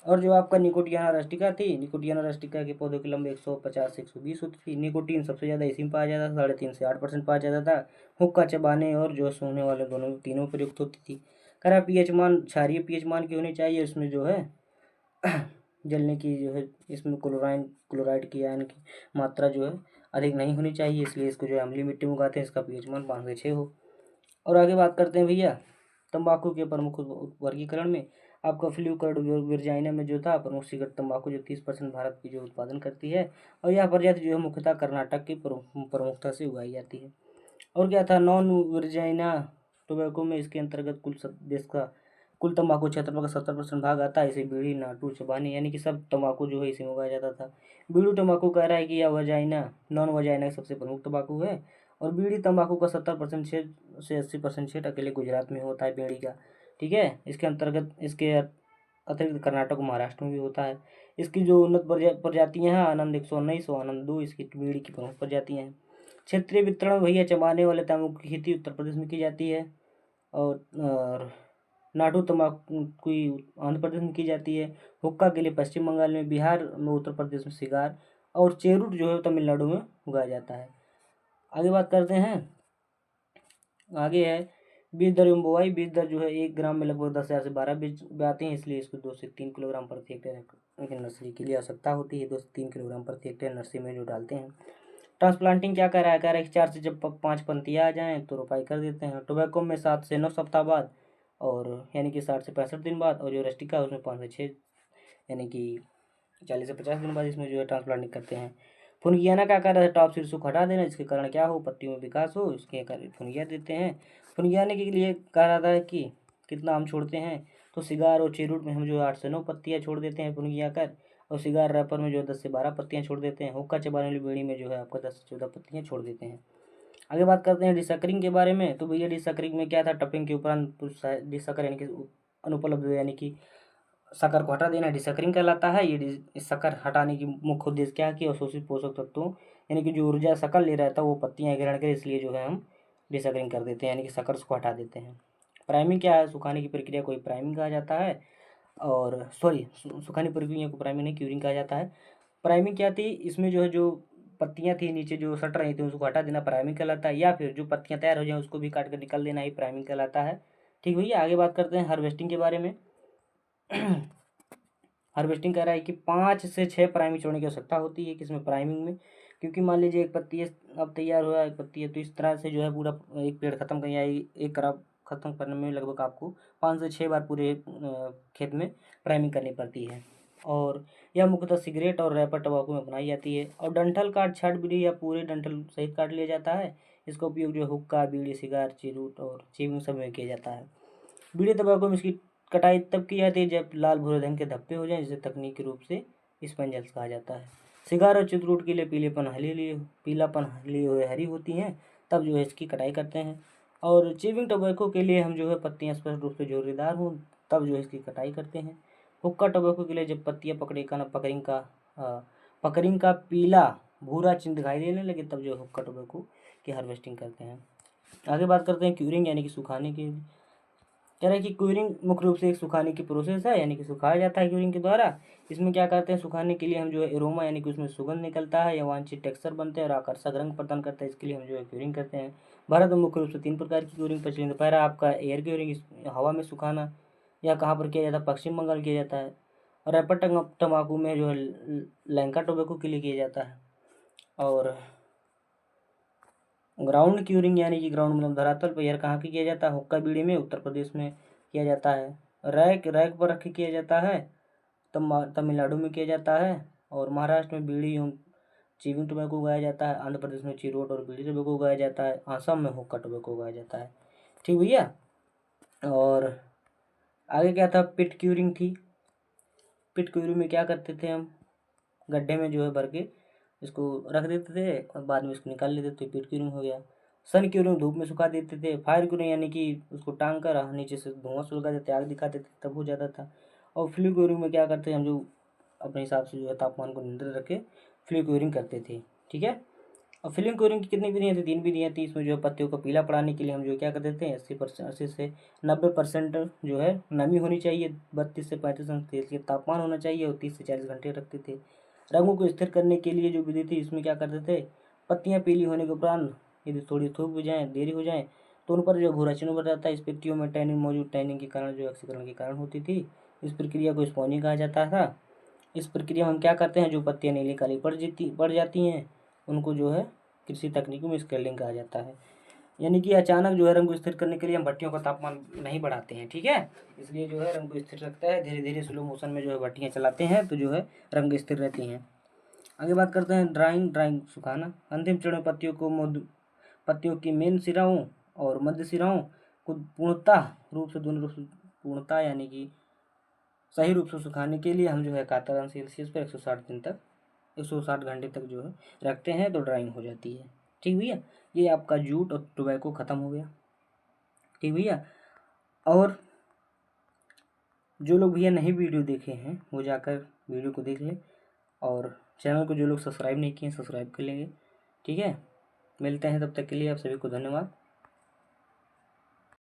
और जो आपका निकोटियाना रस्टिका थी, निकोटियाना रस्टिका के पौधों की लंबाई 150 से 120 होती थी। निकोटीन सबसे ज़्यादा इसी में पाया जाता था, 3.5 से 8% पाया जाता था। हुक्का चबाने और जो सूंघने वाले दोनों तीनों प्रयुक्त होती थी। करा पीएच मान क्षारीय पीएच मान की होनी चाहिए। इसमें जो है जलने की जो है इसमें क्लोराइड की आयन की मात्रा जो है अधिक नहीं होनी चाहिए, इसलिए इसको जो है अम्लीय मिट्टी में उगाते हैं। इसका पीएच मान 5 से 6 हो। और आगे बात करते हैं भैया तंबाकू के प्रमुख वर्गीकरण में। आपका फ्लूकर्ड विरजाइना में जो था प्रमुख सिगरेट तंबाकू जो 30% भारत की जो उत्पादन करती है, और यह प्रजाति जो है मुख्यतः कर्नाटक की प्रमुखता से उगाई जाती है। और क्या था, नॉन विरजाइना टोबैको में इसके अंतर्गत देश का कुल तंबाकू क्षेत्रफल का 70% भाग आता है। इसे बीड़ी, नाटू, चबाने यानी कि सब तंबाकू जो है इसे में उगाया जाता था। बीड़ू तंबाकू कह रहा है कि यह वजाइना नॉन वजाइना सबसे प्रमुख तंबाकू है। और बीड़ी तंबाकू का 70% छेद से 80% छेद अकेले गुजरात में होता है बीड़ी का। ठीक है, इसके अंतर्गत इसके अतिरिक्त कर्नाटक और महाराष्ट्र में भी होता है। इसकी जो उन्नत प्रजातियां हैं, आनंद 119 और आनंद 2 इसकी बीड़ी की प्रमुख प्रजातियां हैं। क्षेत्रीय वितरण भैया चबाने वाले तंबाकू की खेती उत्तर प्रदेश में की जाती है, और नाडू तंबाकू की आंध्र प्रदेश में की जाती है। हुक्का के लिए पश्चिम बंगाल में, बिहार में, उत्तर प्रदेश में सिगार, और चेरुट जो है तमिलनाडु में उगाया जाता है। आगे बात करते हैं। आगे है बीज दर एवं बुआई। बीज दर जो है 1 ग्राम में लगभग 10,000 से 12 बीज आते हैं, इसलिए इसको 2 से 3 किलोग्राम प्रति हेक्टेयर नर्सरी के लिए आवश्यकता होती है। 2 से 3 किलोग्राम प्रति हेक्टेयर नर्सरी में जो डालते हैं। ट्रांसप्लांटिंग क्या कर रहा है, कह रहा है कि 4 से जब 5 पंक्तियाँ आ जाएँ तो रोपाई कर देते हैं। टोबैको में 7 से 9 सप्ताह बाद, और यानी कि 60 से 65 दिन बाद, और जो रस्टिका है उसमें 5 से 6 यानी कि 40 से 50 दिन बाद इसमें जो है ट्रांसप्लांटिंग करते हैं। फुनगियाना क्या कर रहा है, टॉप शीर्ष को हटा देना, जिसके कारण क्या हो, पत्तियों में विकास हो, इसके कारण फुनगिया देते हैं। फुनगियाने के लिए कहा जाता है कि कितना हम छोड़ते हैं, तो सिगार और चेरूट में हम जो 8 से 9 पत्तियाँ छोड़ देते हैं फुनगिया कर, और सिगार रैपर में जो 10 से 12 पत्तियाँ छोड़ देते हैं। हुक्का चबाने वाली बीड़ी में जो है आपका 10 से 14 पत्तियाँ छोड़ देते हैं। आगे बात करते हैं डिसकरिंग के बारे में। तो भैया डिसकरिंग में क्या था, टपिंग के उपरांत डिसकर यानी कि अनुपलब्ध यानी कि शक्कर को हटा देना डिसकरिंग कहलाता है। ये इस शक्कर हटाने की मुख्य उद्देश्य क्या है कि अवशोषित पोषक तत्वों यानी कि जो ऊर्जा शक्कर ले रहा था वो पत्तियाँ ग्रहण करें, इसलिए जो है हम डिसकरिंग कर देते हैं यानी कि शक्कर को हटा देते हैं। प्राइमिंग क्या है, सुखाने की प्रक्रिया को प्राइमिंग कहा जाता है। और सॉरी, सुखाने प्रक्रिया को प्राइमिंग नहीं, क्यूरिंग कहा जाता है। प्राइमिंग क्या थी, इसमें जो है जो पत्तियां थी नीचे जो सट रही थी उसको हटा देना प्राइमिंग कहलाता है, या फिर जो पत्तियां तैयार हो जाए उसको भी काट कर निकाल देना ही प्राइमिंग कहलाता है। ठीक भैया, आगे बात करते हैं हार्वेस्टिंग के बारे में। हार्वेस्टिंग कह रहा है कि 5 से 6 प्राइमिंग छोड़ने की आवश्यकता होती है किसमें, प्राइमिंग में। क्योंकि मान लीजिए एक पत्ती है, अब तैयार हुआ एक पत्ती है, तो इस तरह से जो है पूरा एक पेड़ खत्म कर या एक खराब खत्म करने में लगभग आपको 5 से 6 बार पूरे खेत में प्राइमिंग करनी पड़ती है। और यह मुख्यतः सिगरेट और रैपर टबाकू में बनाई जाती है। और डंठल काट, छड़ बीड़ी या पूरे डंठल सहित काट लिया जाता है। इसका उपयोग जो हुक्का, बीड़ी, सिगार, चिरूट और चिमिंग सब में किया जाता है। बीड़ी तंबाकू में इसकी कटाई तब की जाती है जब लाल भूरे रंग के धब्बे हो जाएं, जिसे तकनीकी रूप से स्पंजल्स कहा जाता है। सिगार और चित्रकूट के लिए पीलापन लिए हुए हरी होती हैं, तब जो है इसकी कटाई करते हैं। और च्युइंग टोबैको के लिए हम जो है पत्तियां स्पष्ट रूप से झुर्रीदार हों, तब जो है इसकी कटाई करते हैं। हुक्का टोबैको के लिए जब पत्तियां पकड़िंग का पीला भूरा चिन्ह दिखाई देने लगे, तब जो हुक्का टोबैको की हार्वेस्टिंग करते हैं। आगे बात करते हैं क्यूरिंग यानी कि सुखाने की। कह रहा है कि क्यूरिंग मुख्य रूप से एक सुखाने की प्रोसेस है, यानी कि सुखाया जाता है क्यूरिंग के द्वारा। इसमें क्या करते हैं, सुखाने के लिए हम जो है एरोमा यानी कि उसमें सुगंध निकलता है या वांछित टेक्सचर बनते हैं और आकर्षक रंग प्रदान करता है, इसके लिए हम जो है क्यूरिंग करते हैं। भारत में मुख्य रूप से 3 प्रकार की क्यूरिंग प्रचलित है। पहला आपका एयर क्यूरिंग, हवा में सुखाना, यह कहाँ पर किया जाता है, पश्चिम बंगाल किया जाता है। और रैपर तंबाकू में जो है लंका टोबैको के लिए किया जाता है। और ग्राउंड क्यूरिंग यानी कि ग्राउंड मतलब धरातल पर, यह कहाँ किया जाता है, हुक्का बीड़ी में उत्तर प्रदेश में किया जाता है। रैक रैक पर रख के किया जाता है, तमिलनाडु में किया जाता है। और महाराष्ट्र में बीड़ी एवं च्युइंग टोबैको उगाया जाता है। आंध्र प्रदेश में चिरोट और बीड़ी टोबैको उगाया जाता है। असम में हुक्का टोबैको उगाया जाता है। ठीक भैया। और आगे क्या था, पिट क्यूरिंग थी। पिट क्यूरिंग में क्या करते थे हम, गड्ढे में जो है भर के इसको रख देते थे और बाद में इसको निकाल लेते थे। पीट क्यूरिंग हो गया। सन क्यूरिंग धूप में सुखा देते थे। फायर क्यूरिंग यानी कि उसको टांग कर नीचे से धुआं सुलगा देते, आग दिखा देते, तब हो जाता था। और फ्लू क्यूरिंग में क्या करते हैं हम, जो अपने हिसाब से जो है तापमान को नियंत्रित रख के फ्लू क्यूरिंग करते थे। ठीक है। और फिल्म क्यूरिंग की कितनी विधियाँ थी, 3 विधियाँ थी। इसमें जो है पत्तियों को पीला पड़ाने के लिए हम जो क्या कर देते हैं 80 से 90% जो है नमी होनी चाहिए, 32 से 35 अंश सेल्सियस तापमान होना चाहिए और 30 से 40 घंटे रखते थे। रंगों को स्थिर करने के लिए जो विधि थी, इसमें क्या करते थे, पत्तियाँ पीली होने के उपरांत यदि थोड़ी थूक भी जाए, देरी हो जाए, तो उन पर जो भूरा चिन्ह उभर जाता है। इस पत्तियों में टैनिन मौजूद, टैनिन के कारण जो ऑक्सीकरण के कारण होती थी। इस प्रक्रिया को स्पॉनिंग कहा जाता था। इस प्रक्रिया में हम क्या करते हैं, जो पत्तियाँ नीली काली पड़ जाती हैं उनको जो है कृषि तकनीकों में स्केलिंग कहा जाता है। यानी कि अचानक जो है रंग को स्थिर करने के लिए हम भट्टियों का तापमान नहीं बढ़ाते हैं। ठीक है। इसलिए जो है रंग को स्थिर रखता है। धीरे धीरे स्लो मोशन में जो है भट्टियाँ चलाते हैं तो जो है रंग स्थिर रहती हैं। आगे बात करते हैं ड्राइंग। ड्राइंग सुखाना। अंतिम चरण में पत्तियों की मेन सिराओं और मध्य सिराओं को पूर्णतः यानी कि सही रूप से सुखाने के लिए हम जो है 71 सेल्सियस पर 160 घंटे तक जो है रखते हैं तो ड्राइंग हो जाती है। ठीक भैया। ये आपका जूट और टोबैको ख़त्म हो गया। ठीक भैया। और जो लोग भैया नहीं वीडियो देखे हैं वो जाकर वीडियो को देख लें, और चैनल को जो लोग सब्सक्राइब नहीं किए हैं सब्सक्राइब कर लेंगे। ठीक है। मिलते हैं, तब तक के लिए आप सभी को धन्यवाद।